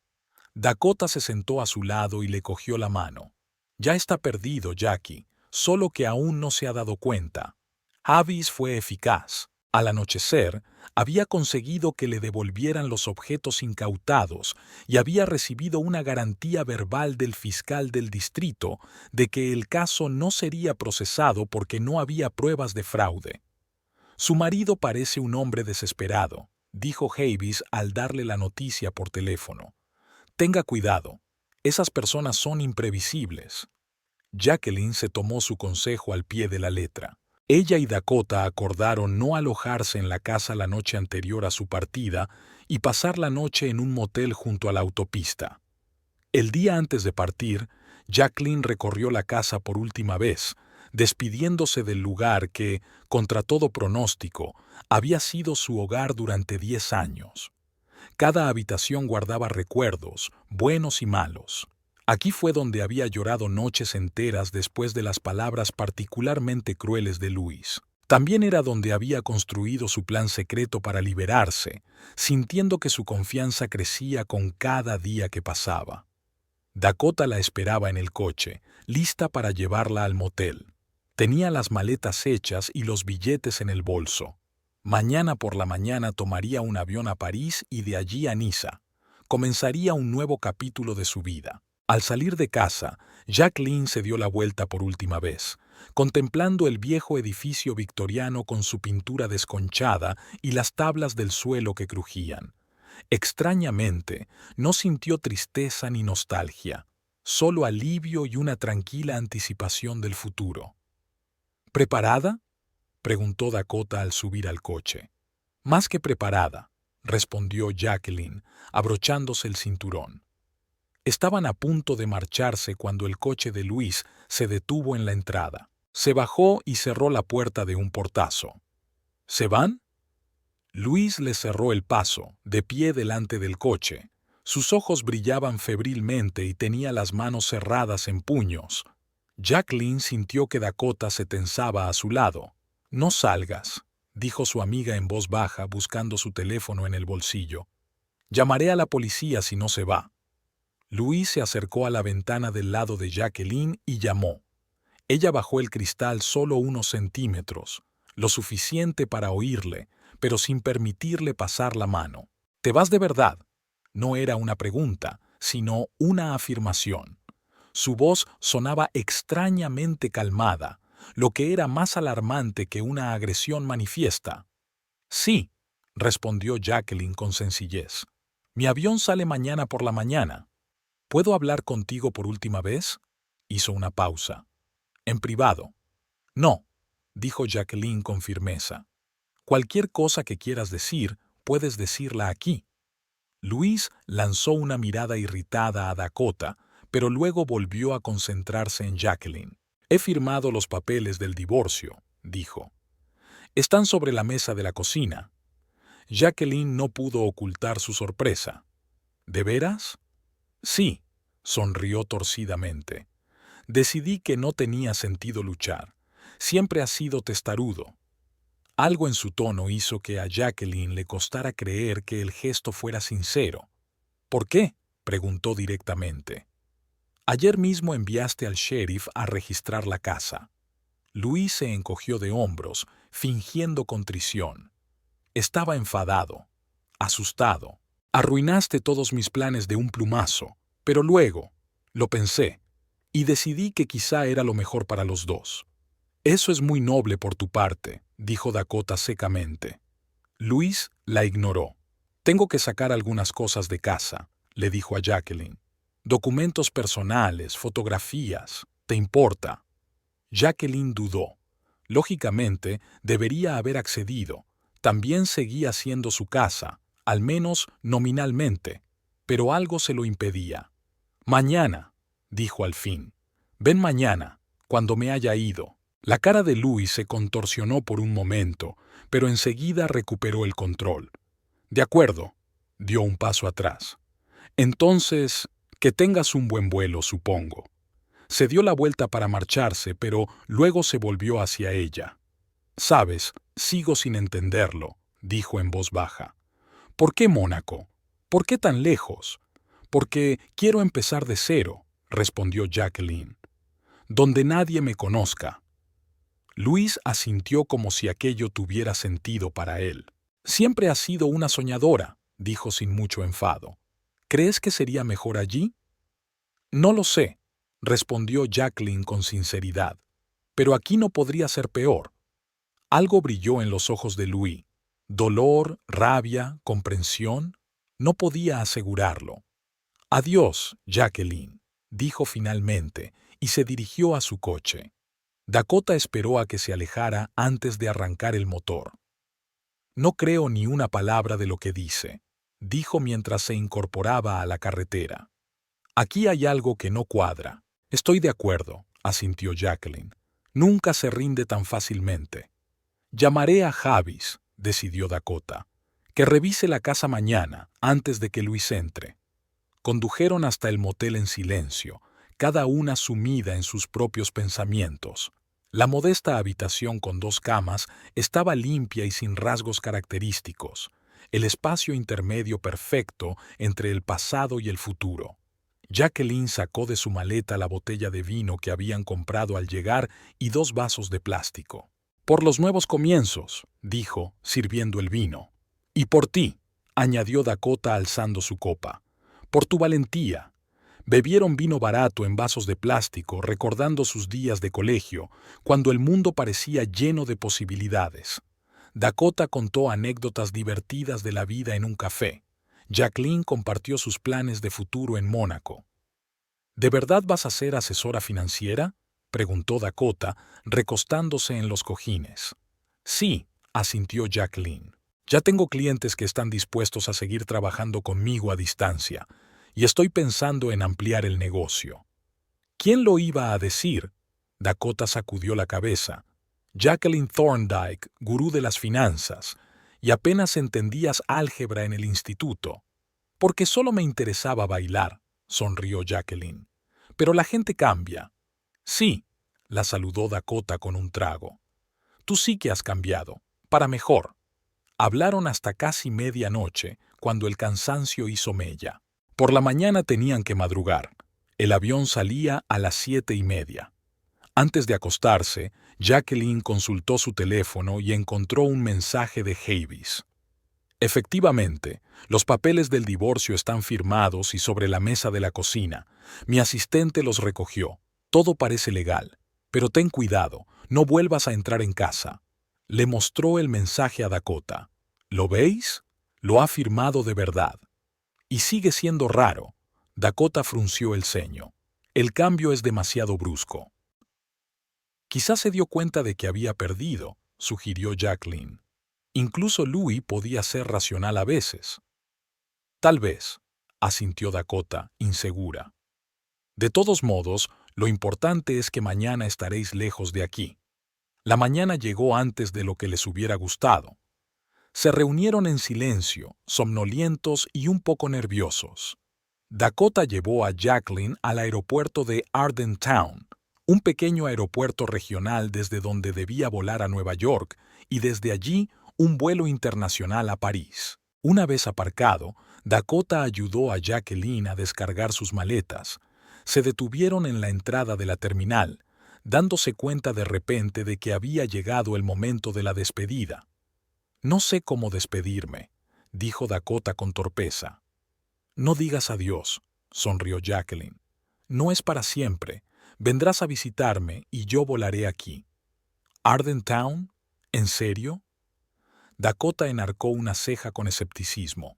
Dakota se sentó a su lado y le cogió la mano. «Ya está perdido, Jackie, solo que aún no se ha dado cuenta». Avis fue eficaz. Al anochecer, había conseguido que le devolvieran los objetos incautados y había recibido una garantía verbal del fiscal del distrito de que el caso no sería procesado porque no había pruebas de fraude. «Su marido parece un hombre desesperado», dijo Avis al darle la noticia por teléfono. «Tenga cuidado. Esas personas son imprevisibles». Jacqueline se tomó su consejo al pie de la letra. Ella y Dakota acordaron no alojarse en la casa la noche anterior a su partida y pasar la noche en un motel junto a la autopista. El día antes de partir, Jacqueline recorrió la casa por última vez, despidiéndose del lugar que, contra todo pronóstico, había sido su hogar durante 10 años. Cada habitación guardaba recuerdos, buenos y malos. Aquí fue donde había llorado noches enteras después de las palabras particularmente crueles de Luis. También era donde había construido su plan secreto para liberarse, sintiendo que su confianza crecía con cada día que pasaba. Dakota la esperaba en el coche, lista para llevarla al motel. Tenía las maletas hechas y los billetes en el bolso. Mañana por la mañana tomaría un avión a París y de allí a Niza. Comenzaría un nuevo capítulo de su vida. Al salir de casa, Jacqueline se dio la vuelta por última vez, contemplando el viejo edificio victoriano con su pintura desconchada y las tablas del suelo que crujían. Extrañamente, no sintió tristeza ni nostalgia, solo alivio y una tranquila anticipación del futuro. «¿Preparada?», preguntó Dakota al subir al coche. «Más que preparada», respondió Jacqueline, abrochándose el cinturón. Estaban a punto de marcharse cuando el coche de Luis se detuvo en la entrada. Se bajó y cerró la puerta de un portazo. «¿Se van?». Luis le cerró el paso, de pie delante del coche. Sus ojos brillaban febrilmente y tenía las manos cerradas en puños. Jacqueline sintió que Dakota se tensaba a su lado. «No salgas», dijo su amiga en voz baja, buscando su teléfono en el bolsillo. «Llamaré a la policía si no se va». Luis se acercó a la ventana del lado de Jacqueline y llamó. Ella bajó el cristal solo unos centímetros, lo suficiente para oírle, pero sin permitirle pasar la mano. «¿Te vas de verdad?». No era una pregunta, sino una afirmación. Su voz sonaba extrañamente calmada, lo que era más alarmante que una agresión manifiesta. «Sí», respondió Jacqueline con sencillez. «Mi avión sale mañana por la mañana». «¿Puedo hablar contigo por última vez?». Hizo una pausa. «En privado». «No», dijo Jacqueline con firmeza. «Cualquier cosa que quieras decir, puedes decirla aquí». Luis lanzó una mirada irritada a Dakota, pero luego volvió a concentrarse en Jacqueline. «He firmado los papeles del divorcio», dijo. «Están sobre la mesa de la cocina». Jacqueline no pudo ocultar su sorpresa. «¿De veras?». «Sí», sonrió torcidamente. Decidí que no tenía sentido luchar. Siempre has sido testarudo. Algo en su tono hizo que a Jacqueline le costara creer que el gesto fuera sincero. ¿Por qué?, preguntó directamente. Ayer mismo enviaste al sheriff a registrar la casa. Luis se encogió de hombros, fingiendo contrición. Estaba enfadado, asustado. Arruinaste todos mis planes de un plumazo, pero luego, lo pensé, y decidí que quizá era lo mejor para los dos. Eso es muy noble por tu parte, dijo Dakota secamente. Luis la ignoró. Tengo que sacar algunas cosas de casa, le dijo a Jacqueline. Documentos personales, fotografías, ¿te importa? Jacqueline dudó. Lógicamente, debería haber accedido. También seguía siendo su casa, al menos nominalmente, pero algo se lo impedía. Mañana, dijo al fin. Ven mañana, cuando me haya ido. La cara de Louis se contorsionó por un momento, pero enseguida recuperó el control. De acuerdo, dio un paso atrás. Entonces, que tengas un buen vuelo, supongo. Se dio la vuelta para marcharse, pero luego se volvió hacia ella. Sabes, sigo sin entenderlo, dijo en voz baja. ¿Por qué Mónaco? ¿Por qué tan lejos? Porque quiero empezar de cero, respondió Jacqueline. Donde nadie me conozca. Luis asintió como si aquello tuviera sentido para él. Siempre has sido una soñadora, dijo sin mucho enfado. ¿Crees que sería mejor allí? No lo sé, respondió Jacqueline con sinceridad. Pero aquí no podría ser peor. Algo brilló en los ojos de Louis. Dolor, rabia, comprensión. No podía asegurarlo. Adiós, Jacqueline, dijo finalmente, y se dirigió a su coche. Dakota esperó a que se alejara antes de arrancar el motor. No creo ni una palabra de lo que dice, dijo mientras se incorporaba a la carretera. Aquí hay algo que no cuadra. Estoy de acuerdo, asintió Jacqueline. Nunca se rinde tan fácilmente. Llamaré a Javis, decidió Dakota. Que revise la casa mañana, antes de que Luis entre. Condujeron hasta el motel en silencio, cada una sumida en sus propios pensamientos. La modesta habitación con 2 camas estaba limpia y sin rasgos característicos, el espacio intermedio perfecto entre el pasado y el futuro. Jacqueline sacó de su maleta la botella de vino que habían comprado al llegar y 2 vasos de plástico. Por los nuevos comienzos, dijo, sirviendo el vino. Y por ti, añadió Dakota alzando su copa. Por tu valentía. Bebieron vino barato en vasos de plástico, recordando sus días de colegio, cuando el mundo parecía lleno de posibilidades. Dakota contó anécdotas divertidas de la vida en un café. Jacqueline compartió sus planes de futuro en Mónaco. ¿De verdad vas a ser asesora financiera?, preguntó Dakota, recostándose en los cojines. Sí, asintió Jacqueline. Ya tengo clientes que están dispuestos a seguir trabajando conmigo a distancia, y estoy pensando en ampliar el negocio. ¿Quién lo iba a decir? Dakota sacudió la cabeza. Jacqueline Thorndike, gurú de las finanzas, y apenas entendías álgebra en el instituto. Porque solo me interesaba bailar, sonrió Jacqueline. Pero la gente cambia. Sí, la saludó Dakota con un trago. Tú sí que has cambiado, para mejor. Hablaron hasta casi medianoche, cuando el cansancio hizo mella. Por la mañana tenían que madrugar. El avión salía a las 7:30. Antes de acostarse, Jacqueline consultó su teléfono y encontró un mensaje de Javis. Efectivamente, los papeles del divorcio están firmados y sobre la mesa de la cocina. Mi asistente los recogió. Todo parece legal. Pero ten cuidado, no vuelvas a entrar en casa. Le mostró el mensaje a Dakota. ¿Lo veis? Lo ha firmado de verdad. Y sigue siendo raro. Dakota frunció el ceño. El cambio es demasiado brusco. Quizás se dio cuenta de que había perdido, sugirió Jacqueline. Incluso Louis podía ser racional a veces. Tal vez, asintió Dakota, insegura. De todos modos, lo importante es que mañana estaréis lejos de aquí. La mañana llegó antes de lo que les hubiera gustado. Se reunieron en silencio, somnolientos y un poco nerviosos. Dakota llevó a Jacqueline al aeropuerto de Arden Town. un pequeño aeropuerto regional desde donde debía volar a Nueva York y desde allí un vuelo internacional a París. Una vez aparcado, Dakota ayudó a Jacqueline a descargar sus maletas. Se detuvieron en la entrada de la terminal, dándose cuenta de repente de que había llegado el momento de la despedida. «No sé cómo despedirme», dijo Dakota con torpeza. «No digas adiós», sonrió Jacqueline. «No es para siempre. Vendrás a visitarme y yo volaré aquí». «¿Ardentown? ¿En serio?» Dakota enarcó una ceja con escepticismo.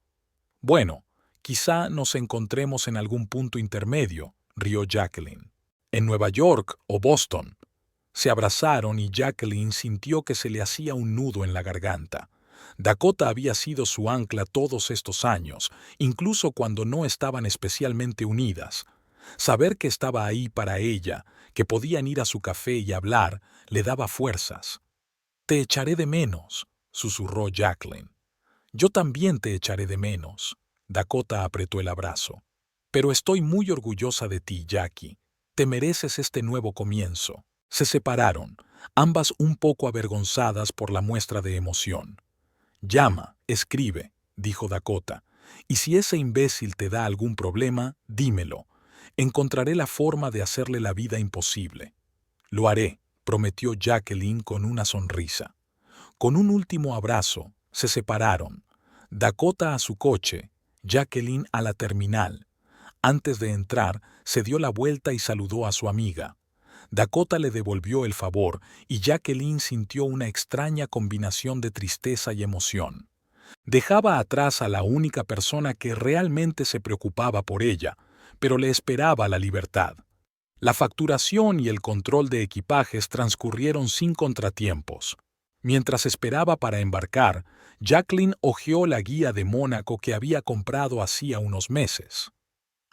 «Bueno, quizá nos encontremos en algún punto intermedio», rió Jacqueline. «En Nueva York o Boston». Se abrazaron y Jacqueline sintió que se le hacía un nudo en la garganta. Dakota había sido su ancla todos estos años, incluso cuando no estaban especialmente unidas. Saber que estaba ahí para ella, que podían ir a su café y hablar, le daba fuerzas. «Te echaré de menos», susurró Jacqueline. «Yo también te echaré de menos». Dakota apretó el abrazo. «Pero estoy muy orgullosa de ti, Jackie. Te mereces este nuevo comienzo». Se separaron, ambas un poco avergonzadas por la muestra de emoción. «Llama, escribe», dijo Dakota, «y si ese imbécil te da algún problema, dímelo. Encontraré la forma de hacerle la vida imposible». «Lo haré», prometió Jacqueline con una sonrisa. Con un último abrazo, se separaron. Dakota a su coche, Jacqueline a la terminal. Antes de entrar, se dio la vuelta y saludó a su amiga. Dakota le devolvió el favor y Jacqueline sintió una extraña combinación de tristeza y emoción. Dejaba atrás a la única persona que realmente se preocupaba por ella, pero le esperaba la libertad. La facturación y el control de equipajes transcurrieron sin contratiempos. Mientras esperaba para embarcar, Jacqueline hojeó la guía de Mónaco que había comprado hacía unos meses.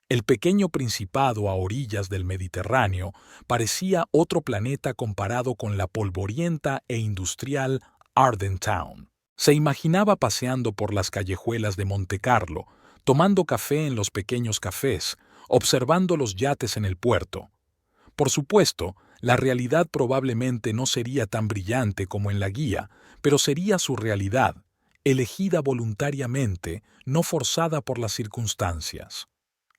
El pequeño principado a orillas del Mediterráneo parecía otro planeta comparado con la polvorienta e industrial Ardentown. Se imaginaba paseando por las callejuelas de Montecarlo, tomando café en los pequeños cafés, observando los yates en el puerto. Por supuesto, la realidad probablemente no sería tan brillante como en la guía, pero sería su realidad, elegida voluntariamente, no forzada por las circunstancias.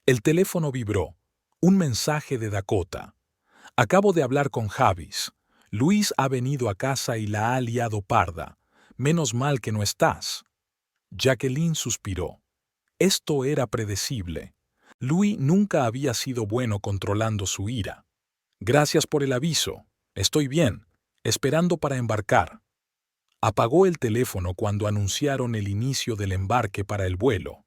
El teléfono vibró. Un mensaje de Dakota. «Acabo de hablar con Javis. Luis ha venido a casa y la ha liado parda. Menos mal que no estás». Jacqueline suspiró. Esto era predecible. Luis nunca había sido bueno controlando su ira. «Gracias por el aviso. Estoy bien, esperando para embarcar». Apagó el teléfono cuando anunciaron el inicio del embarque para el vuelo.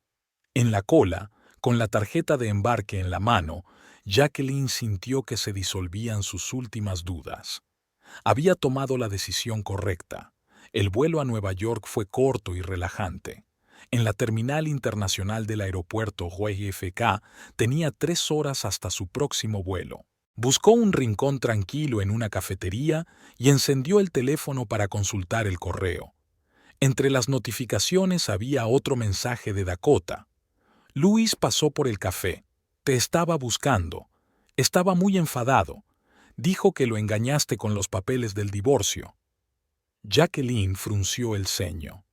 En la cola, con la tarjeta de embarque en la mano, Jacqueline sintió que se disolvían sus últimas dudas. Había tomado la decisión correcta. El vuelo a Nueva York fue corto y relajante. En la terminal internacional del aeropuerto JFK tenía 3 horas hasta su próximo vuelo. Buscó un rincón tranquilo en una cafetería y encendió el teléfono para consultar el correo. Entre las notificaciones había otro mensaje de Dakota. «Luis pasó por el café. Te estaba buscando. Estaba muy enfadado. Dijo que lo engañaste con los papeles del divorcio». Jacqueline frunció el ceño.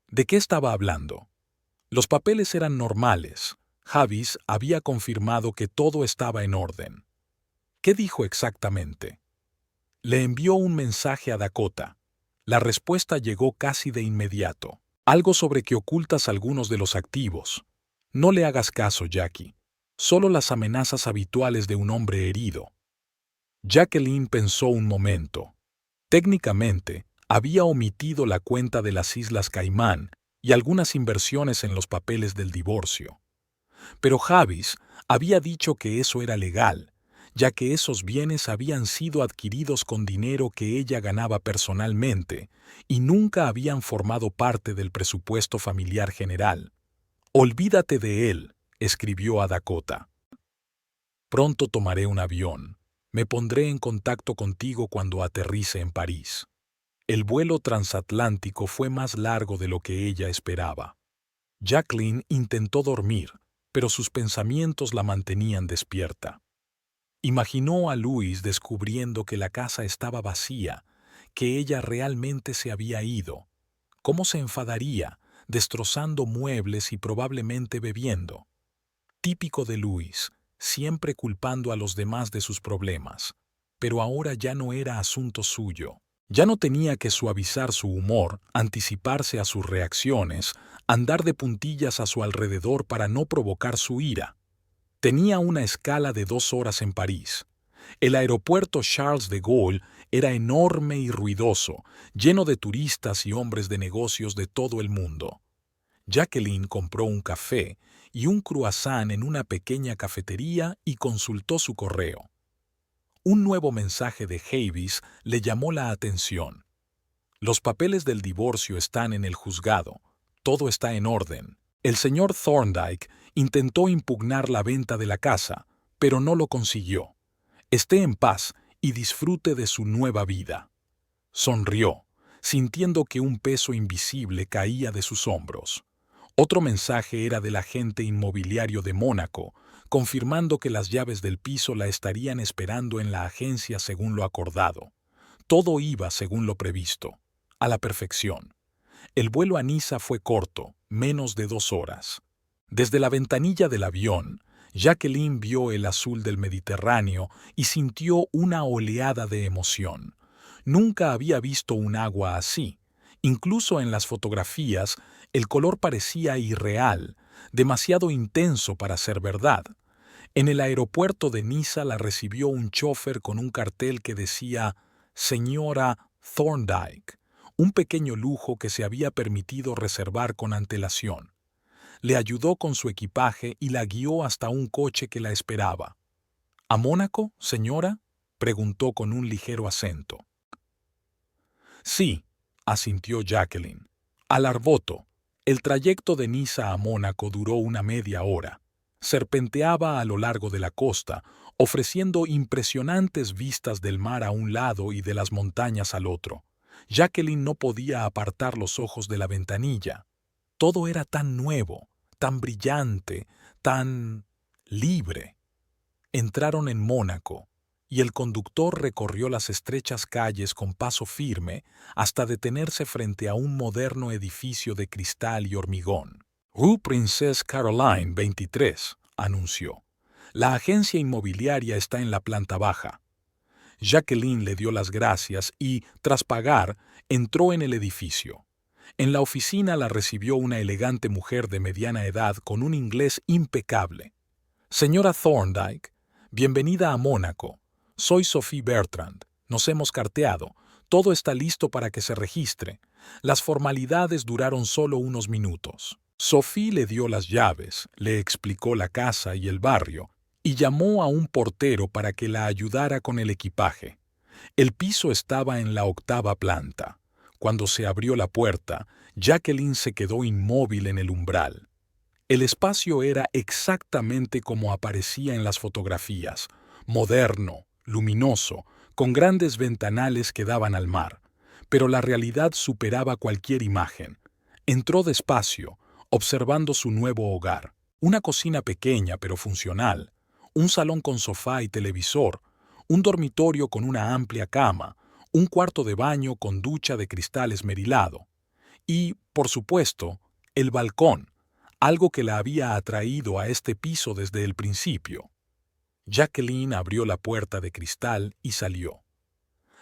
¿De qué estaba hablando? Los papeles eran normales. Javis había confirmado que todo estaba en orden. ¿Qué dijo exactamente? Le envió un mensaje a Dakota. La respuesta llegó casi de inmediato. Algo sobre que ocultas algunos de los activos. No le hagas caso, Jackie. Solo las amenazas habituales de un hombre herido. Jacqueline pensó un momento. Técnicamente, había omitido la cuenta de las Islas Caimán y algunas inversiones en los papeles del divorcio. Pero Javis había dicho que eso era legal, ya que esos bienes habían sido adquiridos con dinero que ella ganaba personalmente y nunca habían formado parte del presupuesto familiar general. «Olvídate de él», escribió a Dakota. «Pronto tomaré un avión. Me pondré en contacto contigo cuando aterrice en París». El vuelo transatlántico fue más largo de lo que ella esperaba. Jacqueline intentó dormir, pero sus pensamientos la mantenían despierta. Imaginó a Louise descubriendo que la casa estaba vacía, que ella realmente se había ido. ¿Cómo se enfadaría, destrozando muebles y probablemente bebiendo? Típico de Louise, siempre culpando a los demás de sus problemas. Pero ahora ya no era asunto suyo. Ya no tenía que suavizar su humor, anticiparse a sus reacciones, andar de puntillas a su alrededor para no provocar su ira. Tenía una escala de 2 horas en París. El aeropuerto Charles de Gaulle era enorme y ruidoso, lleno de turistas y hombres de negocios de todo el mundo. Jacqueline compró un café y un croissant en una pequeña cafetería y consultó su correo. Un nuevo mensaje de Havis le llamó la atención. Los papeles del divorcio están en el juzgado. Todo está en orden. El señor Thorndyke intentó impugnar la venta de la casa, pero no lo consiguió. Esté en paz y disfrute de su nueva vida. Sonrió, sintiendo que un peso invisible caía de sus hombros. Otro mensaje era del agente inmobiliario de Mónaco, confirmando que las llaves del piso la estarían esperando en la agencia según lo acordado. Todo iba según lo previsto, a la perfección. El vuelo a Niza fue corto, menos de 2 horas. Desde la ventanilla del avión, Jacqueline vio el azul del Mediterráneo y sintió una oleada de emoción. Nunca había visto un agua así. Incluso en las fotografías, el color parecía irreal, demasiado intenso para ser verdad. En el aeropuerto de Niza la recibió un chofer con un cartel que decía «Señora Thorndyke», un pequeño lujo que se había permitido reservar con antelación. Le ayudó con su equipaje y la guió hasta un coche que la esperaba. «¿A Mónaco, señora?», preguntó con un ligero acento. «Sí», asintió Jacqueline. «Al Arboto». El trayecto de Niza a Mónaco duró una media hora. Serpenteaba a lo largo de la costa, ofreciendo impresionantes vistas del mar a un lado y de las montañas al otro. Jacqueline no podía apartar los ojos de la ventanilla. Todo era tan nuevo, tan brillante, tan libre. Entraron en Mónaco, y el conductor recorrió las estrechas calles con paso firme hasta detenerse frente a un moderno edificio de cristal y hormigón. «Rue Princesse Caroline 23», anunció. «La agencia inmobiliaria está en la planta baja». Jacqueline le dio las gracias y, tras pagar, entró en el edificio. En la oficina la recibió una elegante mujer de mediana edad con un inglés impecable. «Señora Thorndyke, bienvenida a Mónaco. Soy Sophie Bertrand. Nos hemos carteado. Todo está listo para que se registre. Las formalidades duraron solo unos minutos». Sophie le dio las llaves, le explicó la casa y el barrio, y llamó a un portero para que la ayudara con el equipaje. El piso estaba en la 8ª planta. Cuando se abrió la puerta, Jacqueline se quedó inmóvil en el umbral. El espacio era exactamente como aparecía en las fotografías, moderno, luminoso, con grandes ventanales que daban al mar. Pero la realidad superaba cualquier imagen. Entró despacio, observando su nuevo hogar. Una cocina pequeña pero funcional, un salón con sofá y televisor, un dormitorio con una amplia cama, un cuarto de baño con ducha de cristal esmerilado. Y, por supuesto, el balcón, algo que la había atraído a este piso desde el principio. Jacqueline abrió la puerta de cristal y salió.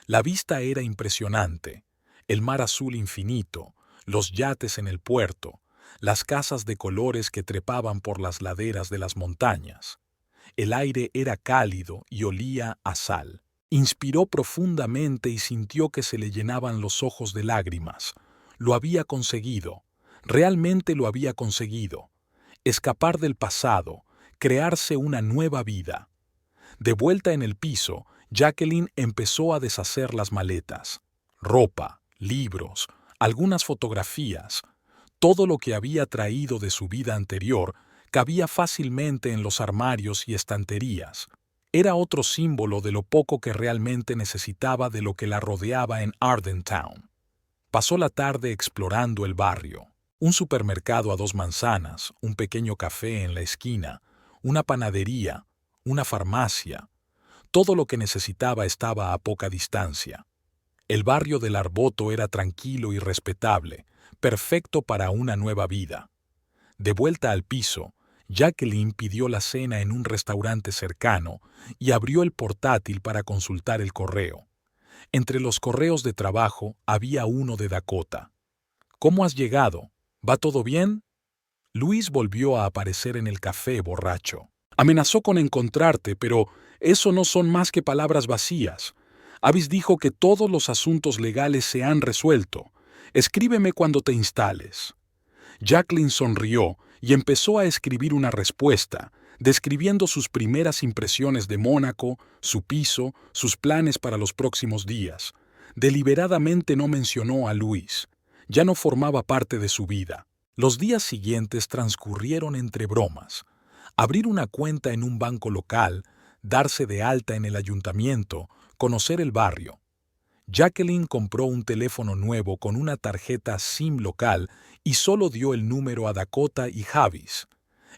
La vista era impresionante. El mar azul infinito, los yates en el puerto, las casas de colores que trepaban por las laderas de las montañas. El aire era cálido y olía a sal. Inspiró profundamente y sintió que se le llenaban los ojos de lágrimas. Lo había conseguido. Realmente lo había conseguido. Escapar del pasado, crearse una nueva vida. De vuelta en el piso, Jacqueline empezó a deshacer las maletas. Ropa, libros, algunas fotografías. Todo lo que había traído de su vida anterior cabía fácilmente en los armarios y estanterías. Era otro símbolo de lo poco que realmente necesitaba de lo que la rodeaba en Ardentown. Pasó la tarde explorando el barrio. Un supermercado a 2 manzanas, un pequeño café en la esquina, una panadería, una farmacia. Todo lo que necesitaba estaba a poca distancia. El barrio del Arboto era tranquilo y respetable, perfecto para una nueva vida. De vuelta al piso, Jacqueline pidió la cena en un restaurante cercano y abrió el portátil para consultar el correo. Entre los correos de trabajo había uno de Dakota. ¿Cómo has llegado? ¿Va todo bien? Luis volvió a aparecer en el café borracho. Amenazó con encontrarte, pero eso no son más que palabras vacías. Avis dijo que todos los asuntos legales se han resuelto. Escríbeme cuando te instales. Jacqueline sonrió y empezó a escribir una respuesta, describiendo sus primeras impresiones de Mónaco, su piso, sus planes para los próximos días. Deliberadamente no mencionó a Luis. Ya no formaba parte de su vida. Los días siguientes transcurrieron entre bromas. Abrir una cuenta en un banco local, darse de alta en el ayuntamiento, conocer el barrio. Jacqueline compró un teléfono nuevo con una tarjeta SIM local y solo dio el número a Dakota y Javis.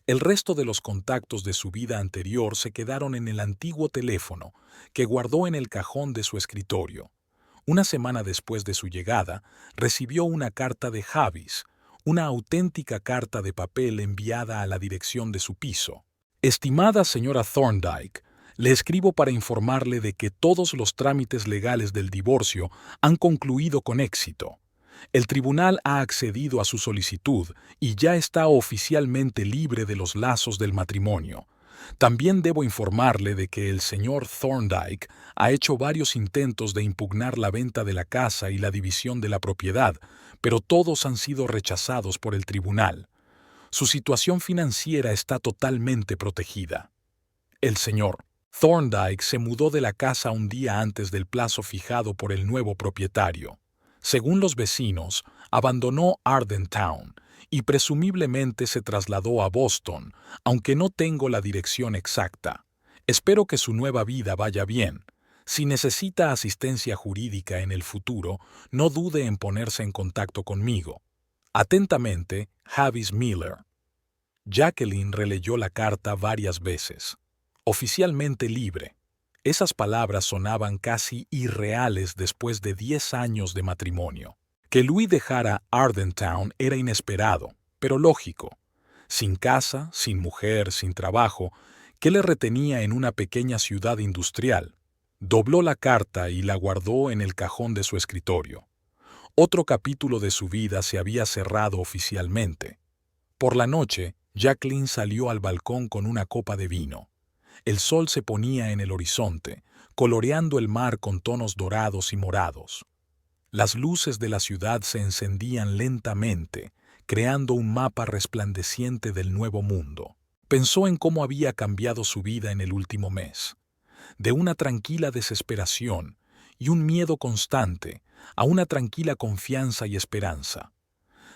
El resto de los contactos de su vida anterior se quedaron en el antiguo teléfono, que guardó en el cajón de su escritorio. Una semana después de su llegada, recibió una carta de Javis, una auténtica carta de papel enviada a la dirección de su piso. Estimada señora Thorndyke, le escribo para informarle de que todos los trámites legales del divorcio han concluido con éxito. El tribunal ha accedido a su solicitud y ya está oficialmente libre de los lazos del matrimonio. También debo informarle de que el señor Thorndyke ha hecho varios intentos de impugnar la venta de la casa y la división de la propiedad, pero todos han sido rechazados por el tribunal. Su situación financiera está totalmente protegida. El señor Thorndyke se mudó de la casa un día antes del plazo fijado por el nuevo propietario. Según los vecinos, abandonó Ardentown y presumiblemente se trasladó a Boston, aunque no tengo la dirección exacta. Espero que su nueva vida vaya bien. Si necesita asistencia jurídica en el futuro, no dude en ponerse en contacto conmigo. Atentamente, Javis Miller. Jacqueline releyó la carta varias veces. Oficialmente libre. Esas palabras sonaban casi irreales después de 10 años de matrimonio. Que Louis dejara Ardentown era inesperado, pero lógico. Sin casa, sin mujer, sin trabajo, ¿qué le retenía en una pequeña ciudad industrial? Dobló la carta y la guardó en el cajón de su escritorio. Otro capítulo de su vida se había cerrado oficialmente. Por la noche, Jacqueline salió al balcón con una copa de vino. El sol se ponía en el horizonte, coloreando el mar con tonos dorados y morados. Las luces de la ciudad se encendían lentamente, creando un mapa resplandeciente del nuevo mundo. Pensó en cómo había cambiado su vida en el último mes. De una tranquila desesperación y un miedo constante a una tranquila confianza y esperanza.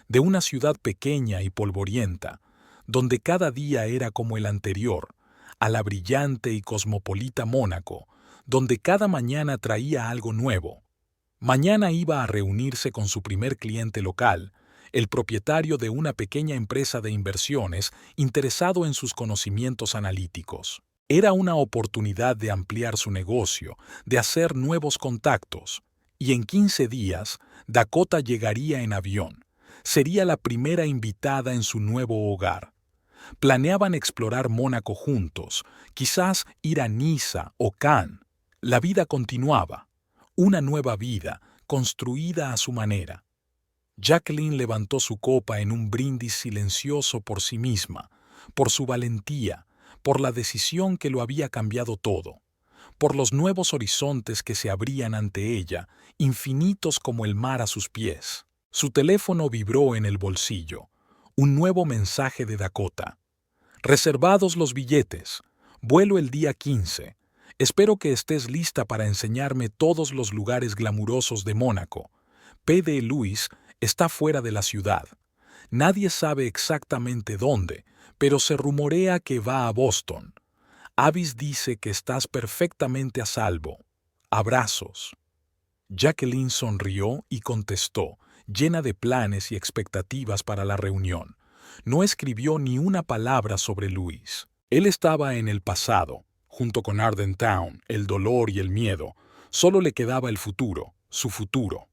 De una ciudad pequeña y polvorienta, donde cada día era como el anterior, a la brillante y cosmopolita Mónaco, donde cada mañana traía algo nuevo. Mañana iba a reunirse con su primer cliente local, el propietario de una pequeña empresa de inversiones interesado en sus conocimientos analíticos. Era una oportunidad de ampliar su negocio, de hacer nuevos contactos, y en 15 días Dakota llegaría en avión. Sería la primera invitada en su nuevo hogar. Planeaban explorar Mónaco juntos, quizás ir a Niza o Cannes. La vida continuaba, una nueva vida, construida a su manera. Jacqueline levantó su copa en un brindis silencioso por sí misma, por su valentía, por la decisión que lo había cambiado todo, por los nuevos horizontes que se abrían ante ella, infinitos como el mar a sus pies. Su teléfono vibró en el bolsillo. Un nuevo mensaje de Dakota. Reservados los billetes. Vuelo el día 15. Espero que estés lista para enseñarme todos los lugares glamurosos de Mónaco. P.D. Louis está fuera de la ciudad. Nadie sabe exactamente dónde, pero se rumorea que va a Boston. Avis dice que estás perfectamente a salvo. Abrazos. Jacqueline sonrió y contestó, llena de planes y expectativas para la reunión. No escribió ni una palabra sobre Luis. Él estaba en el pasado, junto con Arden Town, el dolor y el miedo, solo le quedaba el futuro, su futuro.